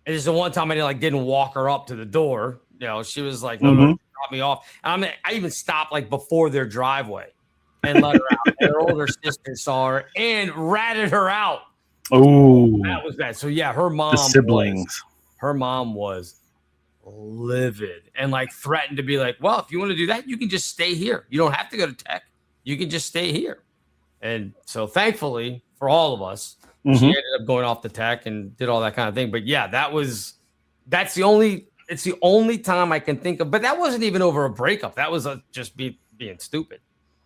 And this is the one time I didn't walk her up to the door. She was like, no, drop me off. And I even stopped like before their driveway and let her out. And her older sister saw her and ratted her out. Oh, that was bad. So yeah, her mom, the siblings. Her mom was livid and like threatened to be like, well, if you want to do that, you can just stay here. You don't have to go to Tech. You can just stay here. And so thankfully for all of us, she ended up going off to Tech and did all that kind of thing. But yeah, that's the only it's the only time I can think of. But that wasn't even over a breakup. That was just being stupid.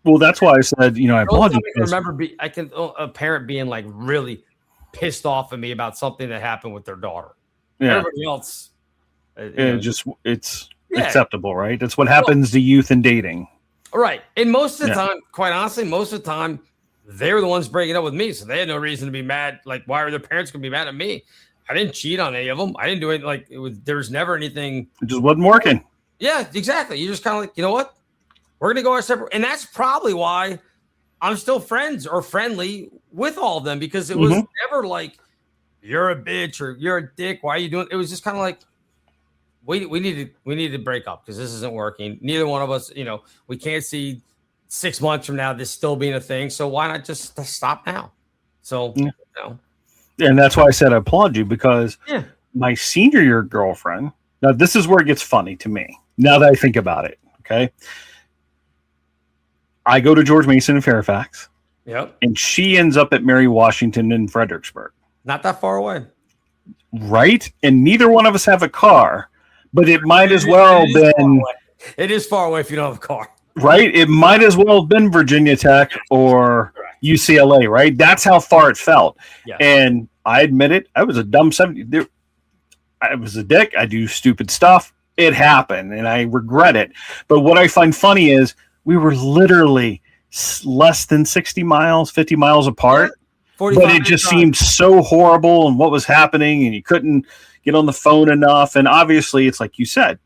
Well, that's why I said, I apologize. I can a parent being like really pissed off at me about something that happened with their daughter. Yeah. Everybody else, it's acceptable, right? That's what happens to youth and dating. Right. And most of the time, quite honestly, they were the ones breaking up with me. So they had no reason to be mad. Like, why are their parents going to be mad at me? I didn't cheat on any of them. I didn't do it. There was never anything. It just wasn't working. Yeah, exactly. You're just kind of like, you know what? We're going to go our separate. And that's probably why I'm still friends or friendly with all of them, because it was never like, you're a bitch or you're a dick. Why are you doing it? It was just kind of like, we need to break up because this isn't working. Neither one of us, we can't see 6 months from now this still being a thing. So why not just stop now? So, And that's why I said I applaud you, because my senior year girlfriend, now this is where it gets funny to me, now that I think about it, okay? I go to George Mason in Fairfax. Yep. And she ends up at Mary Washington in Fredericksburg. Not that far away. Right? And neither one of us have a car, but it might as well been... It is far away if you don't have a car. Right? It might as well have been Virginia Tech or UCLA, right? That's how far it felt. Yeah. And I admit it, I was a dumb 70. I was a dick. I do stupid stuff. It happened, and I regret it. But what I find funny is we were literally less than 60 miles, 50 miles apart. But it just seemed so horrible and what was happening, and you couldn't get on the phone enough. And obviously, it's like you said,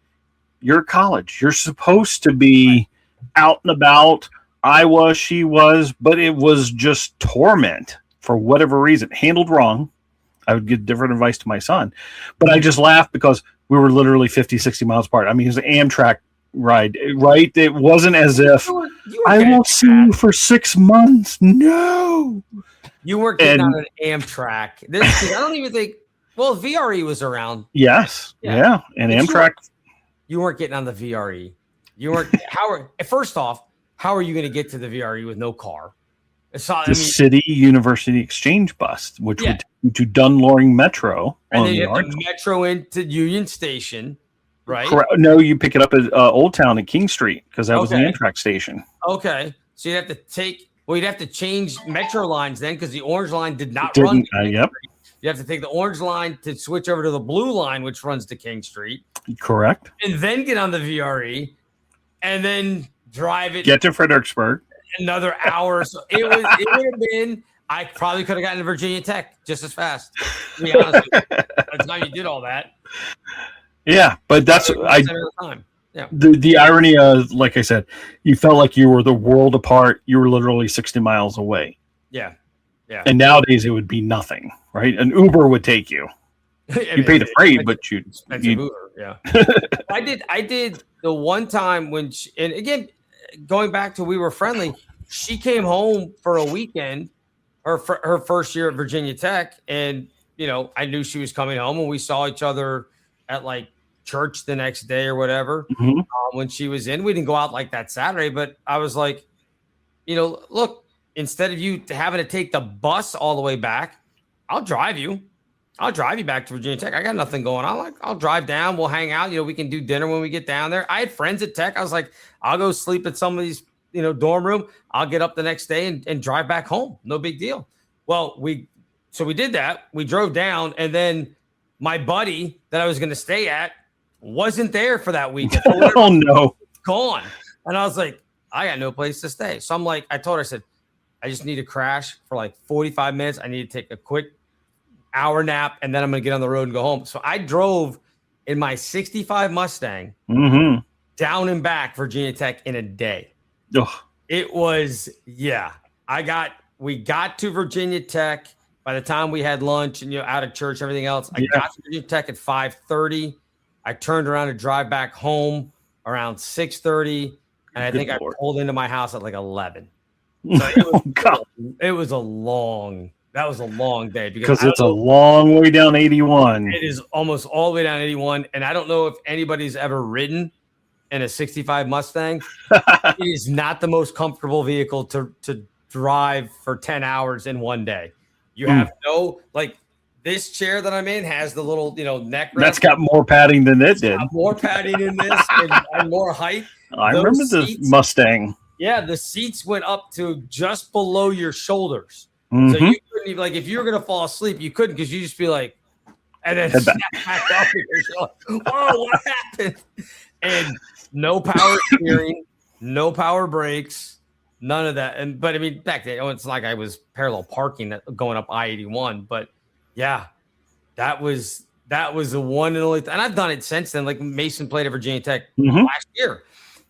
you're at college. You're supposed to be out and about. I was, she was, but it was just torment for whatever reason. Handled wrong. I would give different advice to my son. But I just laughed because we were literally 50, 60 miles apart. I mean, it was an Amtrak ride, right? It wasn't as if I won't see you for 6 months. No. You weren't getting on an Amtrak. I don't even think, well, VRE was around. Yes. Yeah. And Amtrak. You weren't getting on the VRE. You weren't. First off, how are you going to get to the VRE with no car? City University Exchange bus, which would take you to Dunloring Metro. And then you have the Metro into Union Station, right? Correct. No, you pick it up at Old Town at King Street, because that was the Amtrak station. Okay. So you'd have to change Metro lines then, because the orange line did not run. Yep. You have to take the orange line to switch over to the blue line, which runs to King Street. Correct. And then get on the VRE and then drive it. Get to Fredericksburg. Another hour. So it would have been, I probably could have gotten to Virginia Tech just as fast. To be honest with you. By the time you did all that. Yeah, but that's the irony of, like I said, you felt like you were the world apart. You were literally 60 miles away. Yeah. Yeah. And nowadays it would be nothing, right? An Uber would take you. You paid the freight, but you Uber, yeah. I did the one time when and again, going back to we were friendly, she came home for a weekend, her first year at Virginia Tech, and I knew she was coming home, and we saw each other at like church the next day or whatever. When she was in, we didn't go out like that Saturday, but I was like, look, instead of you having to take the bus all the way back, I'll drive you back to Virginia Tech. I got nothing going on. I'll drive down. We'll hang out. We can do dinner when we get down there. I had friends at Tech. I was like, I'll go sleep at somebody's, dorm room. I'll get up the next day and drive back home. No big deal. Well, we did that. We drove down, and then my buddy that I was going to stay at wasn't there for that weekend. Oh no, gone. And I was like, I got no place to stay. So I'm like, I told her, I said, I just need to crash for like 45 minutes. I need to take a quick hour nap, and then I'm going to get on the road and go home. So I drove in my 65 Mustang down and back Virginia Tech in a day. Ugh. It was, we got to Virginia Tech by the time we had lunch and, out of church, everything else. I got to Virginia Tech at 5:30. I turned around to drive back home around 6:30. And I think I pulled into my house at like 11. So it was a long day because it's a long way down 81. It is almost all the way down 81. And I don't know if anybody's ever ridden in a 65 Mustang. It is not the most comfortable vehicle to drive for 10 hours in one day. You have this chair that I'm in has the little, neck rest. That's got more padding than it did. More padding in this and more height. I remember the Mustang. Yeah, the seats went up to just below your shoulders. Mm-hmm. So you couldn't even, like, if you were going to fall asleep, you couldn't because you just be like, and then snap back up because you're like, whoa, what happened? And no power steering, no power brakes, none of that. But I mean, back then, it's like I was parallel parking going up I-81. But yeah, that was the one and only. And I've done it since then. Like Mason played at Virginia Tech last year,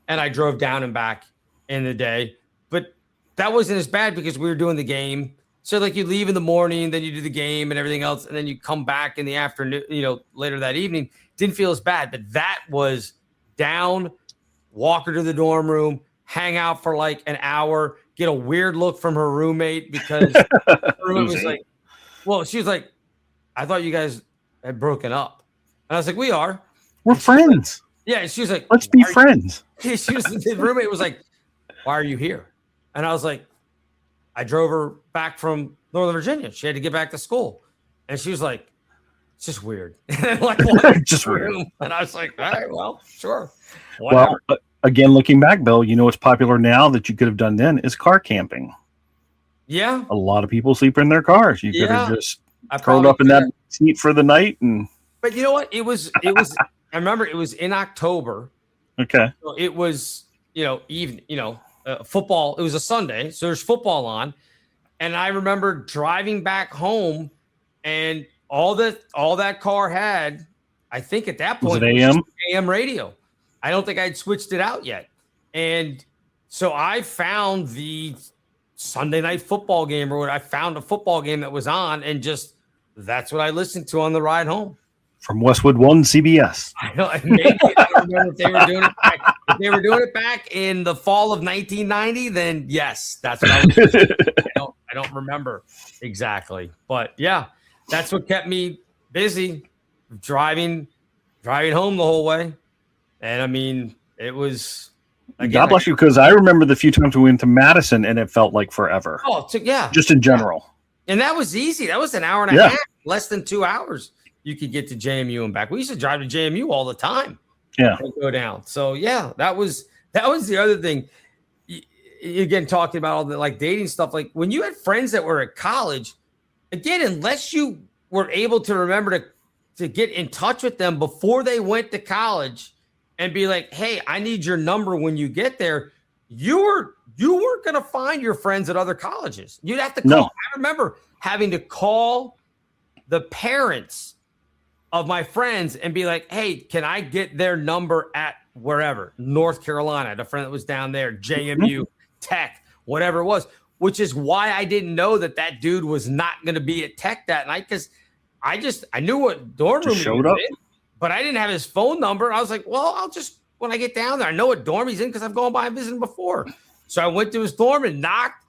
and I drove down and back in the day. But that wasn't as bad because we were doing the game. So like you leave in the morning, then you do the game and everything else, and then you come back in the afternoon, later that evening. Didn't feel as bad, but that was down, walk her to the dorm room, hang out for like an hour, get a weird look from her roommate because her roommate was like, well, she was like, I thought you guys had broken up. And I was like, we are. We're friends. Yeah. She was like, let's be friends. The roommate was like, why are you here? And I was like, I drove her back from Northern Virginia. She had to get back to school. And she was like, it's just weird. Like, just weird. And I was like, all right, well, sure. Whatever. Well, again, looking back, Bill, what's popular now that you could have done then is car camping. Yeah. A lot of people sleep in their cars. You could have just curled up in that seat for the night. But you know what? It was, I remember it was in October. Okay. So it was, football. It was a Sunday, so there's football on, and I remember driving back home, and all that car had, I think at that point, was it AM? AM radio. I don't think I'd switched it out yet, and so I found the Sunday night football game, or I found a football game that was on, and just that's what I listened to on the ride home. From Westwood One CBS. I don't remember if they were doing it back. If they were doing it back in the fall of 1990, then yes, that's what I was. I don't remember exactly, but yeah, that's what kept me busy, driving home the whole way. And I mean, it was. Again, God bless you, because I remember the few times we went to Madison, and it felt like forever. Oh, yeah, just in general. And that was easy. That was an hour and a half, less than 2 hours. You could get to JMU and back. We used to drive to JMU all the time. Yeah. And go down. So yeah, that was the other thing. Again, talking about all the like dating stuff. Like when you had friends that were at college, again, unless you were able to remember to get in touch with them before they went to college and be like, hey, I need your number when you get there, you weren't going to find your friends at other colleges. You'd have to call. No. I remember having to call the parents of my friends and be like, hey, can I get their number at wherever, North Carolina, the friend that was down there, JMU, Tech, whatever it was, which is why I didn't know that dude was not going to be at Tech that night, because I knew what dorm room he was in, but I didn't have his phone number. I was like, well, I'll just, when I get down there, I know what dorm he's in because I've gone by and visited him before. So I went to his dorm and knocked,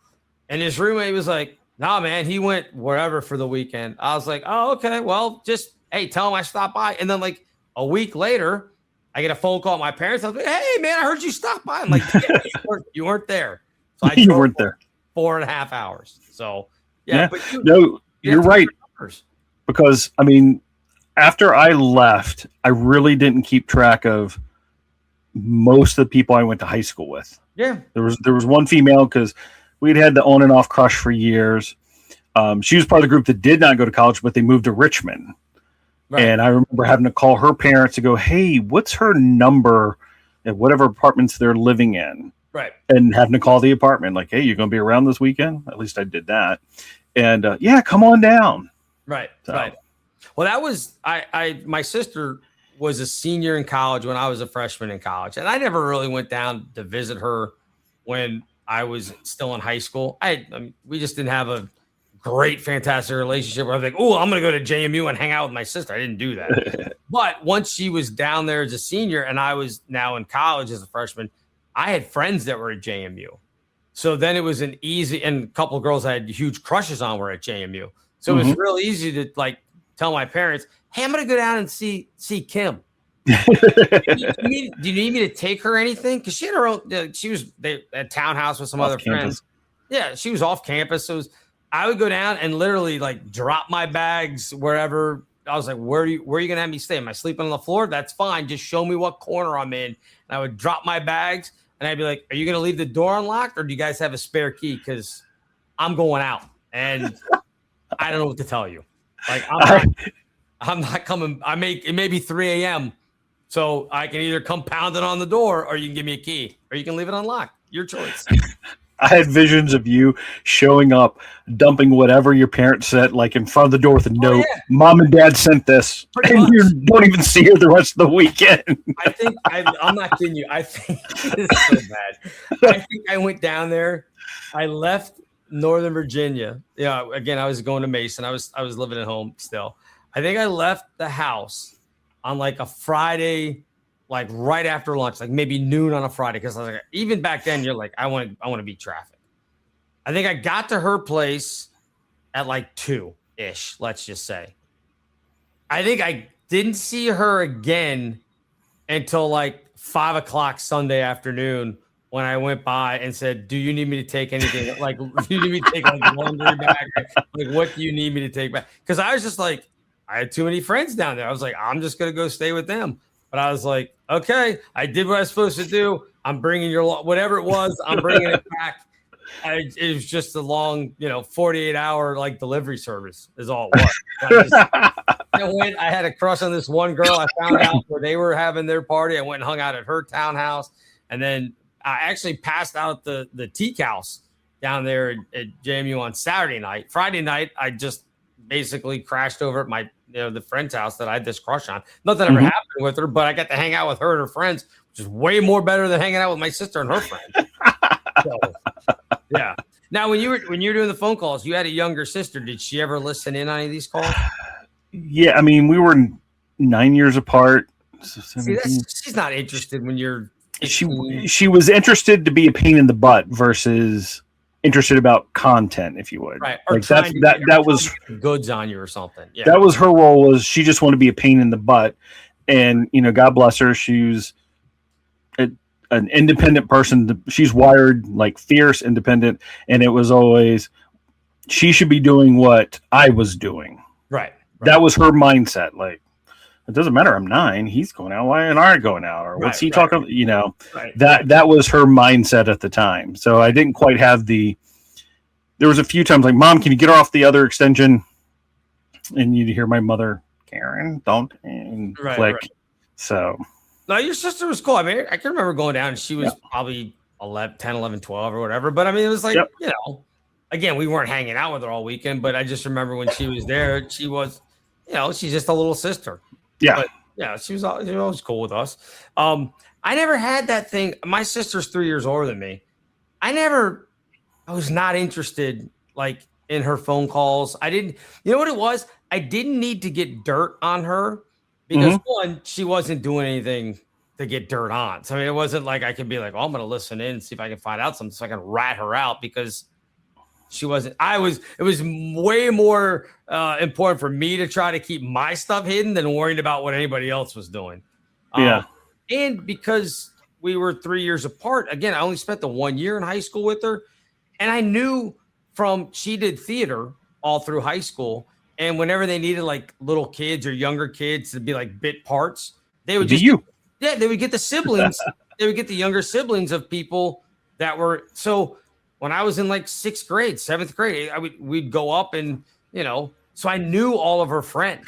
and his roommate was like, nah, man, he went wherever for the weekend. I was like, oh, okay, well, just, hey, tell him I stopped by. And then like a week later, I get a phone call from my parents. I was like, hey, man, I heard you stopped by. I'm like, yeah, you weren't there. So I you weren't there. 4.5 hours. So, yeah. But you're right. Because, I mean, after I left, I really didn't keep track of most of the people I went to high school with. Yeah. There was one female because we'd had the on and off crush for years. She was part of the group that did not go to college, but they moved to Richmond. Right. And I remember having to call her parents to go, hey, what's her number at whatever apartments they're living in? Right. And having to call the apartment like, hey, you're going to be around this weekend? At least I did that. And yeah, come on down. Right. So. Right. Well, that was, my sister was a senior in college when I was a freshman in college. And I never really went down to visit her when I was still in high school. I mean, we just didn't have a great, fantastic relationship where I was like, oh, I'm going to go to JMU and hang out with my sister. I didn't do that. But once she was down there as a senior and I was now in college as a freshman, I had friends that were at JMU. So then it was an easy, and a couple of girls I had huge crushes on were at JMU. So it was real easy to like tell my parents, hey, I'm going to go down and see Kim. Do you need me to take her or anything? Because she had her own, she was at townhouse with some other friends. Yeah, she was off campus. So I would go down and literally like drop my bags wherever. I was like, where are you going to have me stay? Am I sleeping on the floor? That's fine. Just show me what corner I'm in. And I would drop my bags and I'd be like, are you going to leave the door unlocked or do you guys have a spare key? Because I'm going out and I don't know what to tell you. Like, I'm not coming. It may be 3 a.m. So I can either come pounding on the door or you can give me a key or you can leave it unlocked. Your choice. I had visions of you showing up, dumping whatever your parents said, like in front of the door with a note. Yeah. Mom and Dad sent this, pretty and much. You don't even see her the rest of the weekend. I think I'm not kidding you. I think it's so bad. I think I went down there. I left Northern Virginia. Yeah, again, I was going to Mason. I was living at home still. I think I left the house on like a Friday. Like right after lunch, like maybe noon on a Friday. Because I was like, even back then, you're like, I want to beat traffic. I think I got to her place at like 2-ish, let's just say. I think I didn't see her again until like 5 o'clock Sunday afternoon when I went by and said, do you need me to take anything? Like, do you need me to take like laundry back? Like, what do you need me to take back? Because I was just like, I had too many friends down there. I was like, I'm just going to go stay with them. But I was like, okay, I did what I was supposed to do. I'm bringing whatever it was, I'm bringing it back. It was just a long, 48-hour like delivery service is all it was. I had a crush on this one girl. I found out where they were having their party. I went and hung out at her townhouse. And then I actually passed out the teak house down there at JMU on Saturday night. Friday night, I just basically crashed over at my the friend's house that I had this crush on. Nothing ever happened with her, but I got to hang out with her and her friends, which is way more better than hanging out with my sister and her friends. So, yeah. Now, when you were doing the phone calls, you had a younger sister. Did she ever listen in on any of these calls? Yeah, I mean, we were 9 years apart. So see, she's not interested when you're. 15. She was interested to be a pain in the butt versus interested about content, if you would. Right. Or like that was goods on you or something. Yeah. That was her role, was she just wanted to be a pain in the butt. And, God bless her. She was an independent person. She's wired like fierce, independent. And it was always, she should be doing what I was doing. Right. That was her mindset. Like, it doesn't matter. I'm 9. He's going out. Why aren't I going out? Or what's he talking? Right. That was her mindset at the time. So I didn't quite have there was a few times like, Mom, can you get her off the other extension? And you'd hear my mother, Karen, don't, and click. Right. So. No, your sister was cool. I mean, I can remember going down and she was probably 10, 11, 12 or whatever. But I mean, it was like, again, we weren't hanging out with her all weekend, but I just remember when she was there, she was, she's just a little sister. Yeah. But, yeah, she was always cool with us. I never had that thing. My sister's 3 years older than me. I was not interested like in her phone calls. I didn't, you know what it was? I didn't need to get dirt on her because one, she wasn't doing anything to get dirt on. So I mean, it wasn't like I could be like, oh, I'm going to listen in and see if I can find out something so I can rat her out because she wasn't. It was way more important for me to try to keep my stuff hidden than worrying about what anybody else was doing. And because we were 3 years apart, again, I only spent the 1 year in high school with her. And I knew she did theater all through high school. And whenever they needed like little kids or younger kids to be like bit parts, they would they would get the siblings. They would get the younger siblings of people that were so. When I was in like 6th grade, 7th grade, we'd go up and, so I knew all of her friends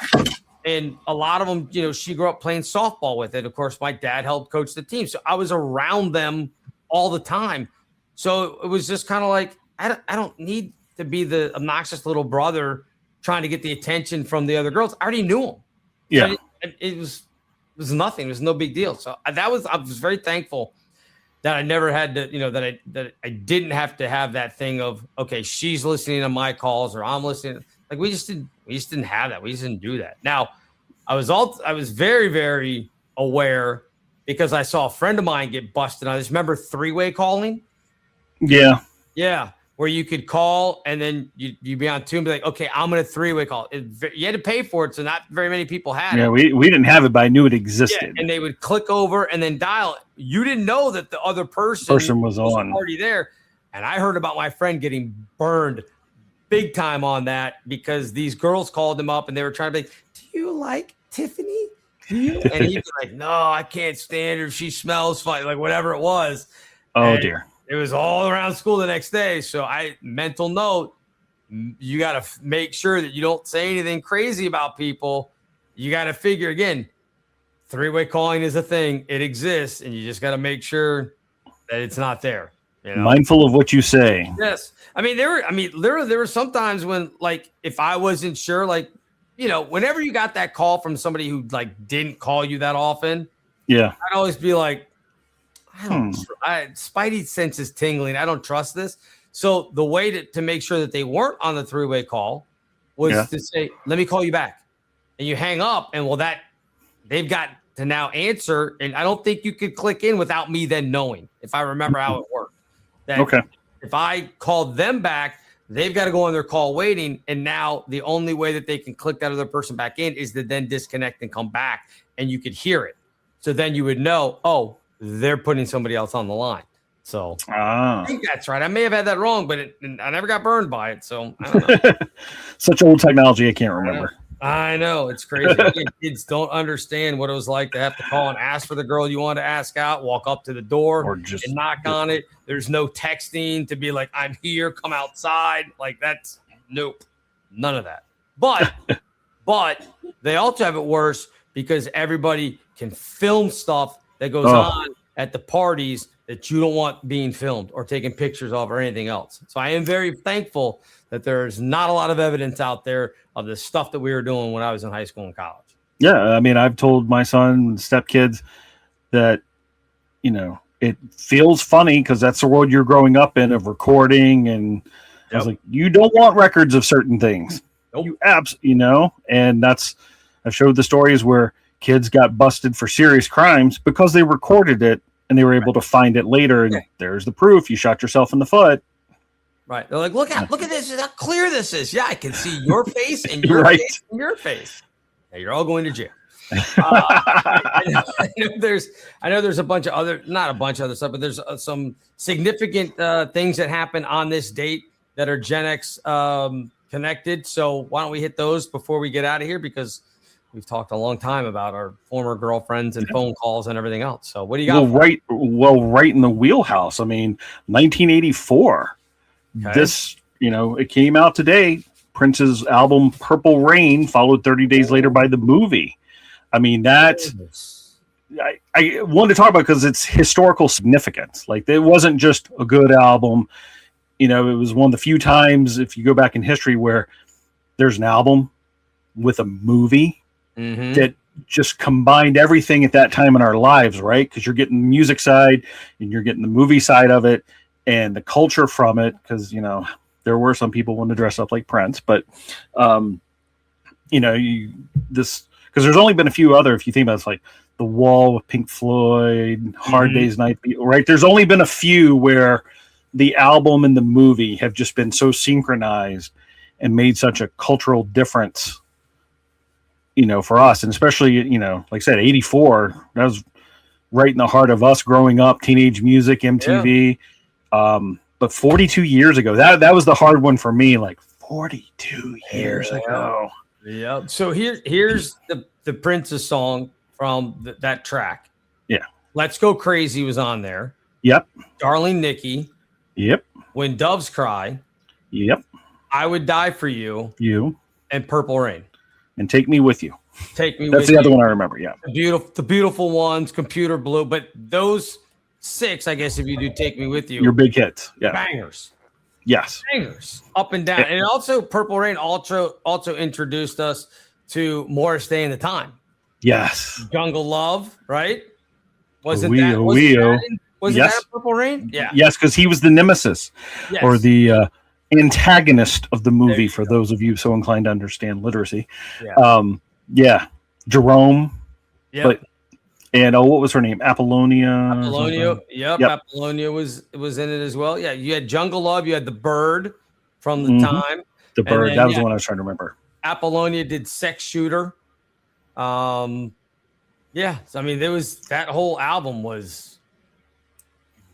and a lot of them, she grew up playing softball with it. Of course, my dad helped coach the team. So I was around them all the time. So it was just kind of like, I don't need to be the obnoxious little brother trying to get the attention from the other girls. I already knew them. Yeah. So it was nothing. It was no big deal. So I was very thankful that I never had to, that I didn't have to have that thing of, okay, she's listening to my calls or I'm listening. Like we just didn't have that. We just didn't do that. Now, I was very, very aware because I saw a friend of mine get busted. I just remember 3-way calling. Yeah. Yeah. Where you could call and then you'd be on two and be like, okay, I'm going to 3-way call. You had to pay for it. So not very many people had it. Yeah, we didn't have it, but I knew it existed. Yeah, and they would click over and then dial it. You didn't know that the other person was on already there. And I heard about my friend getting burned big time on that because these girls called him up and they were trying to be, do you like Tiffany? Do you? And he'd be like, no, I can't stand her. She smells funny, like whatever it was. Oh, and dear. It was all around school the next day. So mental note, you got to make sure that you don't say anything crazy about people. You got to figure, again, three-way calling is a thing. It exists, and you just got to make sure that it's not there. You know? Mindful of what you say. Yes. There were some times when, like, if I wasn't sure, like, you know, whenever you got that call from somebody who, like, didn't call you that often, yeah, I'd always be like, Spidey sense is tingling. I don't trust this. So the way to make sure that they weren't on the three-way call was to say, let me call you back. And you hang up, and they've got to now answer. And I don't think you could click in without me then knowing, if I remember how it worked. That if I called them back, they've got to go on their call waiting. And now the only way that they can click that other person back in is to then disconnect and come back, and you could hear it. So then you would know, oh, they're putting somebody else on the line. So I think that's right. I may have had that wrong, but I never got burned by it. So I don't know. Such old technology, I can't remember. I know. It's crazy. Again, kids don't understand what it was like to have to call and ask for the girl you want to ask out, walk up to the door or just and knock on it. There's no texting to be like, I'm here, come outside. Like that's nope. None of that. But they also have it worse because everybody can film stuff that goes on at the parties that you don't want being filmed or taken pictures of or anything else. So I am very thankful that there's not a lot of evidence out there of the stuff that we were doing when I was in high school and college. Yeah, I mean, I've told my son and stepkids that, you know, it feels funny because that's the world you're growing up in of recording. And I was like, you don't want records of certain things. Nope. And I've showed the stories where kids got busted for serious crimes because they recorded it and they were able to find it later. And there's the proof. You shot yourself in the foot. Right. They're like, look at this. How clear this is. Yeah, I can see your face and your face and your face. Yeah, you're all going to jail. I know there's a bunch of other, not a bunch of other stuff, but there's some significant things that happen on this date that are Gen X connected. So why don't we hit those before we get out of here? Because we've talked a long time about our former girlfriends and phone calls and everything else. So what do you got? Right in the wheelhouse. I mean, 1984. Okay. This, it came out today. Prince's album Purple Rain followed 30 days later by the movie. I mean, I wanted to talk about because it's historical significance. Like, it wasn't just a good album. It was one of the few times, if you go back in history, where there's an album with a movie that just combined everything at that time in our lives, right? Because you're getting the music side and you're getting the movie side of it and the culture from it. Because, there were some people wanting to dress up like Prince, but, because there's only been a few other, if you think about it, it's like The Wall with Pink Floyd, Hard Day's Night, right? There's only been a few where the album and the movie have just been so synchronized and made such a cultural difference, for us. And especially, like I said, 84, that was right in the heart of us growing up, teenage music, MTV. Yeah. But 42 years ago, that was the hard one for me, like 42 years ago. Yeah. So here's the Prince's song from that track. Yeah. Let's Go Crazy was on there. Yep. Darling Nikki. Yep. When Doves Cry. Yep. I Would Die for You. You. And Purple Rain. And Take Me With You. Take Me That's With the You. other one I remember, yeah. The beautiful ones, Computer Blue. But those 6, I guess, if you do Take Me With You. Your big hits. Yeah. Bangers. Yes. Bangers. Up and down. And also Purple Rain also introduced us to Morris Day and the Time. Yes. Jungle Love, right? Was it that Purple Rain? Yeah. Yes, because he was the nemesis or the antagonist of the movie, for those of you so inclined to understand literacy. Yeah. Jerome. Yeah. And what was her name? Apollonia. Yep. Apollonia was in it as well. Yeah, you had Jungle Love, you had The Bird from the time. The Bird, then, that was the one I was trying to remember. Apollonia did Sex Shooter. Yeah, so, I mean, there was that whole album was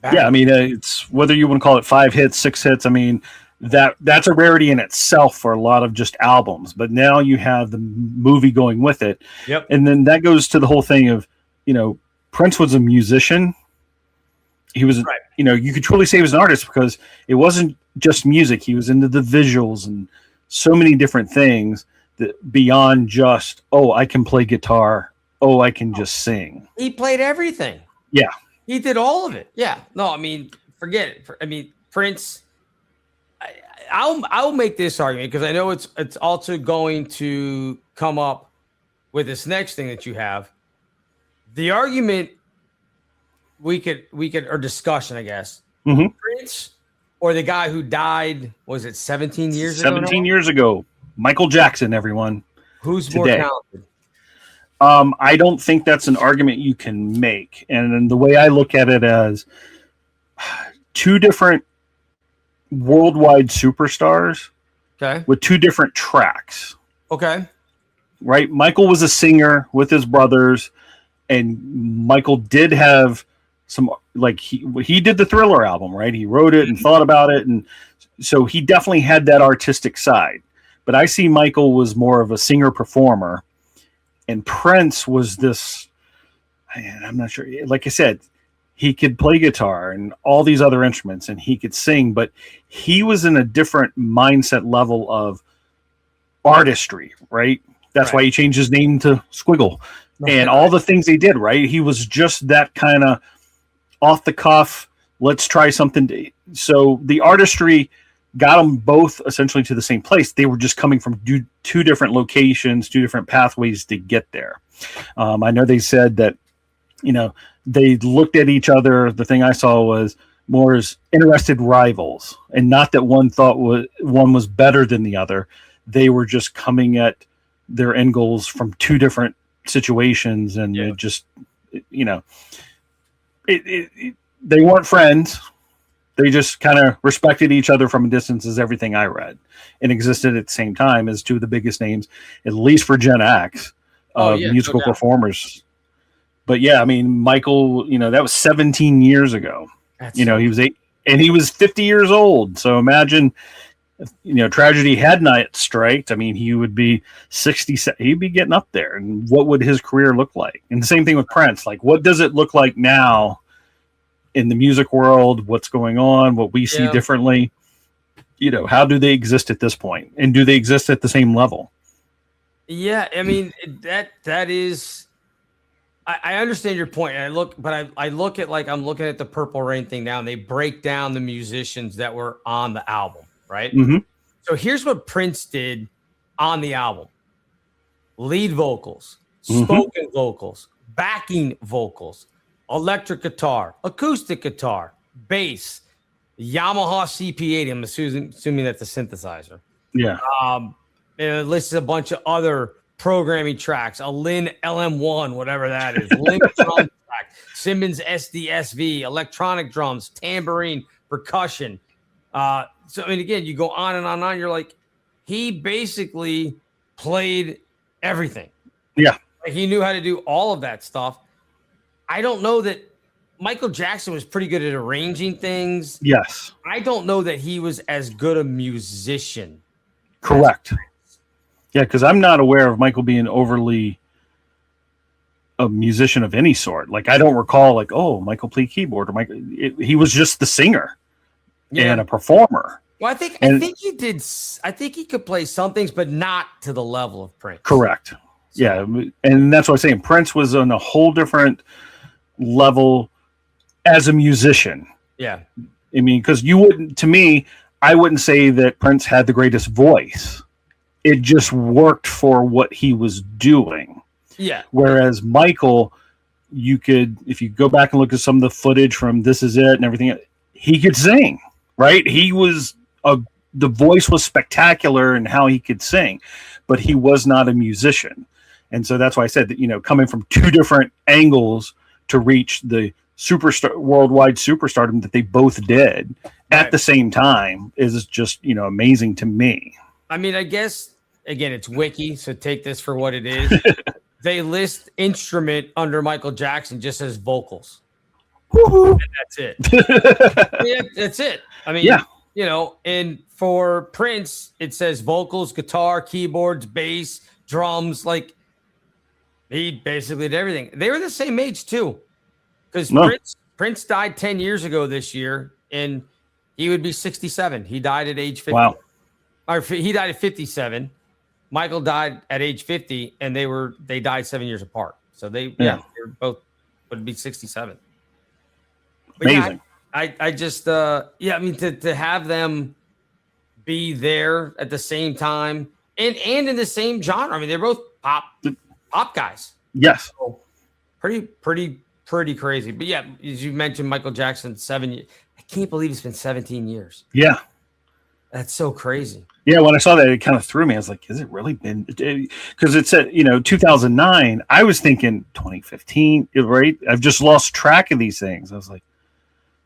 bad. Yeah, I mean, it's whether you want to call it 5 hits, 6 hits. I mean, that's a rarity in itself for a lot of just albums. But now you have the movie going with it. Yep. And then that goes to the whole thing of, Prince was a musician. He was, right. You could truly say he was an artist because it wasn't just music. He was into the visuals and so many different things that beyond just, I can play guitar. I can just sing. He played everything. Yeah. He did all of it. Yeah. No, I mean, forget it. I mean, Prince, I'll make this argument because I know it's also going to come up with this next thing that you have. The argument we could or discussion, I guess. Mm-hmm. Prince or the guy who died, was it 17 years ago? 17 years ago. Michael Jackson, everyone. Who's today. More talented? I don't think that's an argument you can make. And the way I look at it as two different worldwide superstars, okay, with two different tracks. Okay. Right? Michael was a singer with his brothers, and Michael did have some, like, he did the Thriller album, right? He wrote it and thought about it, and so he definitely had that artistic side. But I see Michael was more of a singer-performer, and Prince was this, I'm not sure, like I said, he could play guitar and all these other instruments, and he could sing, but he was in a different mindset level of artistry, right? That's right. why he changed his name to Squiggle and all the things he did, right? He was just that kind of off the cuff, let's try something. So the artistry got them both essentially to the same place. They were just coming from two different locations, two different pathways to get there. I know they said that, they looked at each other. The thing I saw was more as interested rivals, and not that one thought one was better than the other. They were just coming at their end goals from two different situations, and it just, they weren't friends. They just kind of respected each other from a distance, is everything I read, and existed at the same time as two of the biggest names, at least for Gen X, musical performers. But yeah, I mean, Michael, that was 17 years ago. He was 8, and he was 50 years old. So imagine, tragedy had not striked. I mean, he would be 60, he'd be getting up there. And what would his career look like? And the same thing with Prince. Like, what does it look like now in the music world? What's going on? What we see differently? How do they exist at this point? And do they exist at the same level? Yeah, I mean, that is... I understand your point. And I look at, like, I'm looking at the Purple Rain thing now, and they break down the musicians that were on the album, right? Mm-hmm. So here's what Prince did on the album: lead vocals, spoken vocals, backing vocals, electric guitar, acoustic guitar, bass, Yamaha CP80. I'm assuming that's a synthesizer. Yeah. And it lists a bunch of other programming tracks, a Lin LM1, whatever that is, Lin drum track, Simmons SDSV, electronic drums, tambourine, percussion. So, I mean, again, you go on and on and on. You're like, he basically played everything. Yeah. Like, he knew how to do all of that stuff. I don't know that Michael Jackson was pretty good at arranging things. Yes. I don't know that he was as good a musician. Correct. Yeah, because I'm not aware of Michael being overly a musician of any sort. Like, I don't recall, like, Michael played keyboard, or he was just the singer and a performer. Well, I think he did. I think he could play some things, but not to the level of Prince. Correct. Yeah, and that's what I'm saying. Prince was on a whole different level as a musician. Yeah. I mean, because I wouldn't say that Prince had the greatest voice. It just worked for what he was doing. Yeah. Whereas Michael, if you go back and look at some of the footage from This Is It and everything, he could sing, right? The voice was spectacular in how he could sing, but he was not a musician. And so that's why I said that, coming from two different angles to reach the worldwide superstardom that they both did at the same time is just, amazing to me. I mean, I guess, again, it's wiki, so take this for what it is. They list instrument under Michael Jackson just as vocals. And that's it. That's it. I mean, and for Prince, it says vocals, guitar, keyboards, bass, drums. Like, he basically did everything. They were the same age too, because Prince died 10 years ago this year, and he would be 67. He died at age 50. Wow. Or he died at 57. Michael died at age 50, and they died 7 years apart. So they both would be 67. But amazing. I just I mean, to have them be there at the same time and in the same genre. I mean, they're both pop guys. Yes. So pretty crazy. But yeah, as you mentioned, Michael Jackson, 7 years. I can't believe it's been 17 years. Yeah. That's so crazy. Yeah, when I saw that, it kind of threw me. I was like, has it really been? Because it said, 2009. I was thinking 2015, right? I've just lost track of these things. I was like,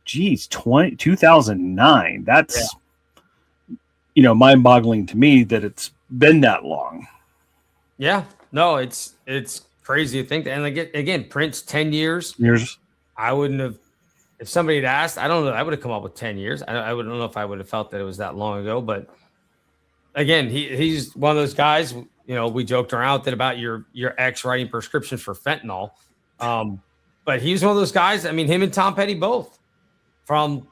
geez, 2009. That's, mind-boggling to me that it's been that long. Yeah. No, it's crazy to think that. And again, Prince, 10 years. I wouldn't have, if somebody had asked, I don't know, I would have come up with 10 years. I wouldn't know if I would have felt that it was that long ago, but again, he's one of those guys, we joked around with it about your ex writing prescriptions for fentanyl. But he's one of those guys. I mean, him and Tom Petty both from,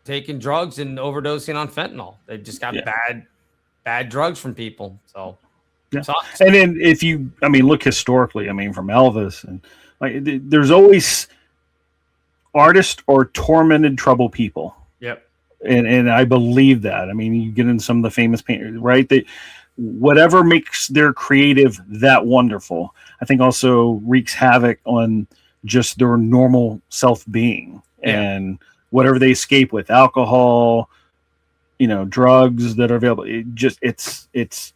taking drugs and overdosing on fentanyl. They just got bad drugs from people. So, yeah. And then if you, look historically, from Elvis and there's always artist or tormented trouble people. Yep. And I believe that. You get in some of the famous painters, right? Whatever makes their creative that wonderful, I think also wreaks havoc on just their normal self-being and whatever they escape with, alcohol, drugs that are available. It's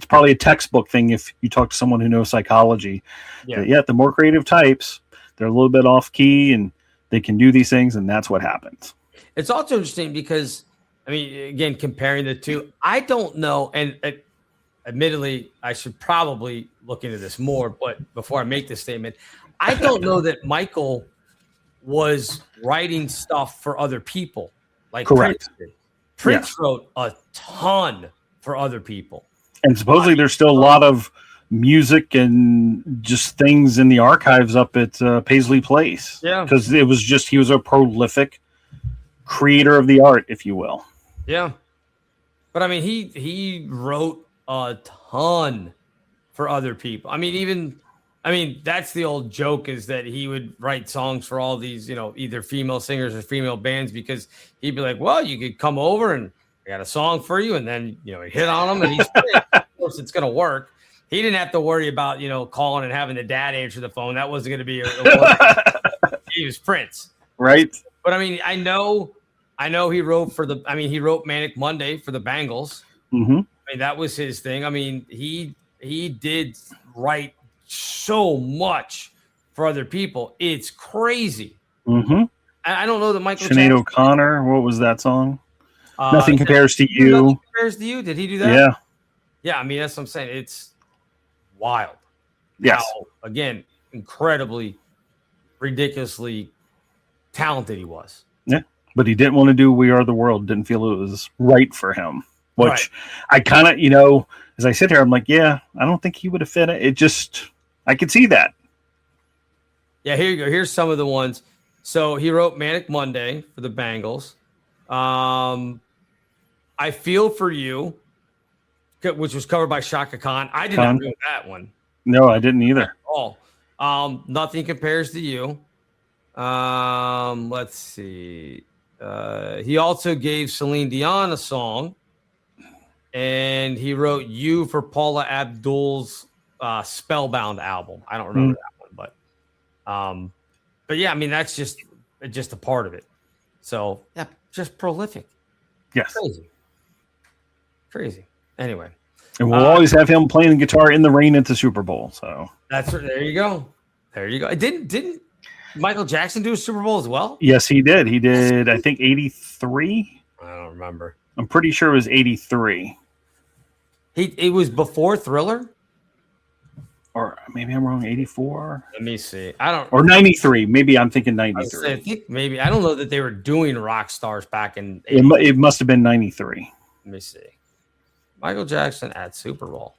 probably a textbook thing if you talk to someone who knows psychology. The more creative types, they're a little bit off key and they can do these things, and that's what happens. It's also interesting because, again, comparing the two, I don't know, and admittedly, I should probably look into this more, but before I make this statement, I don't know that Michael was writing stuff for other people like Correct. Prince did. Prince wrote a ton for other people. And supposedly there's still a lot of music and just things in the archives up at Paisley Place. Yeah. Because he was a prolific creator of the art, if you will. Yeah. But he wrote a ton for other people. That's the old joke, is that he would write songs for all these, either female singers or female bands, because he'd be like, well, you could come over and I got a song for you. And then, he hit on them and he's of course it's going to work. He didn't have to worry about, calling and having the dad answer the phone. That wasn't going to be a worry. He was Prince. Right. But I know he wrote he wrote Manic Monday for the Bangles. Mm-hmm. That was his thing. He did write so much for other people. It's crazy. Mm-hmm. I don't know that Michael Sinead O'Connor. What was that song? Nothing Compares to You. Nothing Compares to You. Did he do that? Yeah. Yeah. That's what I'm saying. It's wild. Yes. How, again, incredibly, ridiculously talented he was. Yeah. But he didn't want to do We Are the World. Didn't feel it was right for him. Which I kind of, as I sit here, I'm like, I don't think he would have fit it. I could see that. Yeah, here you go. Here's some of the ones. So he wrote Manic Monday for the Bangles. I Feel For You, which was covered by Shaka Khan. I did not know that one. No, I didn't either. Oh, Nothing Compares to You. Let's see. He also gave Celine Dion a song, and he wrote You for Paula Abdul's Spellbound album. I don't remember that one, but yeah, that's just a part of it. So yeah, just prolific. Yes. Crazy. Anyway. And we'll always have him playing the guitar in the rain at the Super Bowl. So there you go. Didn't Michael Jackson do a Super Bowl as well? Yes, he did. He did, I think, 83. I don't remember. I'm pretty sure it was 83. It was before Thriller? Or maybe I'm wrong, 84? Let me see. I don't. Or 93. Maybe I'm thinking I 93. think maybe. I don't know that they were doing rock stars back in. It must have been 93. Let me see. Michael Jackson at Super Bowl.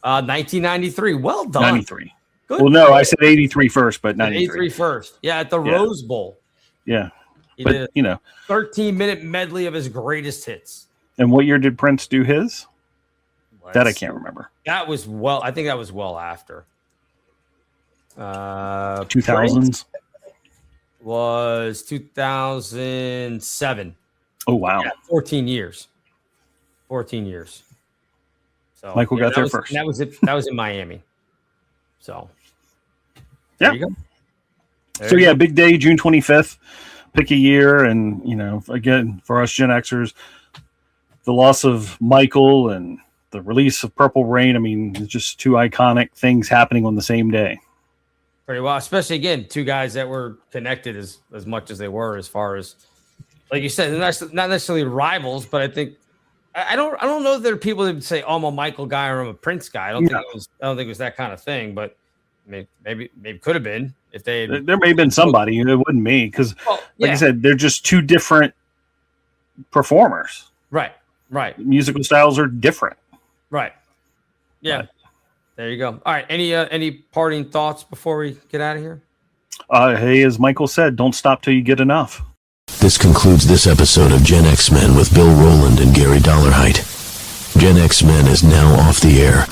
1993. Well done. 93. Good. Well, no, I said 83 first, but 93. 83 first. Yeah, at the Rose Bowl. Yeah. He But, did a 13-minute medley of his greatest hits. And what year did Prince do his? That I can't remember. That was I think that was well after. 2000s? Was 2007. Oh, wow. Yeah, 14 years. 14 years. So Michael got there first. That was it. That was in Miami. So yeah. There you go. So yeah, big day, June 25th. Pick a year, and again, for us Gen Xers, the loss of Michael and the release of Purple Rain. I mean, it's just two iconic things happening on the same day. Pretty well, especially again, two guys that were connected as much as they were, as far as, like you said, not necessarily rivals, but I think I don't know if there are people that would say, "Oh, I'm a Michael guy" or "I'm a Prince guy." I don't think it was that kind of thing, but maybe could have been if they. There may have been somebody, it wasn't me, because, like I said, they're just two different performers. Right. Musical styles are different. Right. Yeah. There you go. All right. Any parting thoughts before we get out of here? Hey, as Michael said, don't stop till you get enough. This concludes this episode of Gen X Men with Bill Rowland and Gary Dollarhite. Gen X Men is now off the air.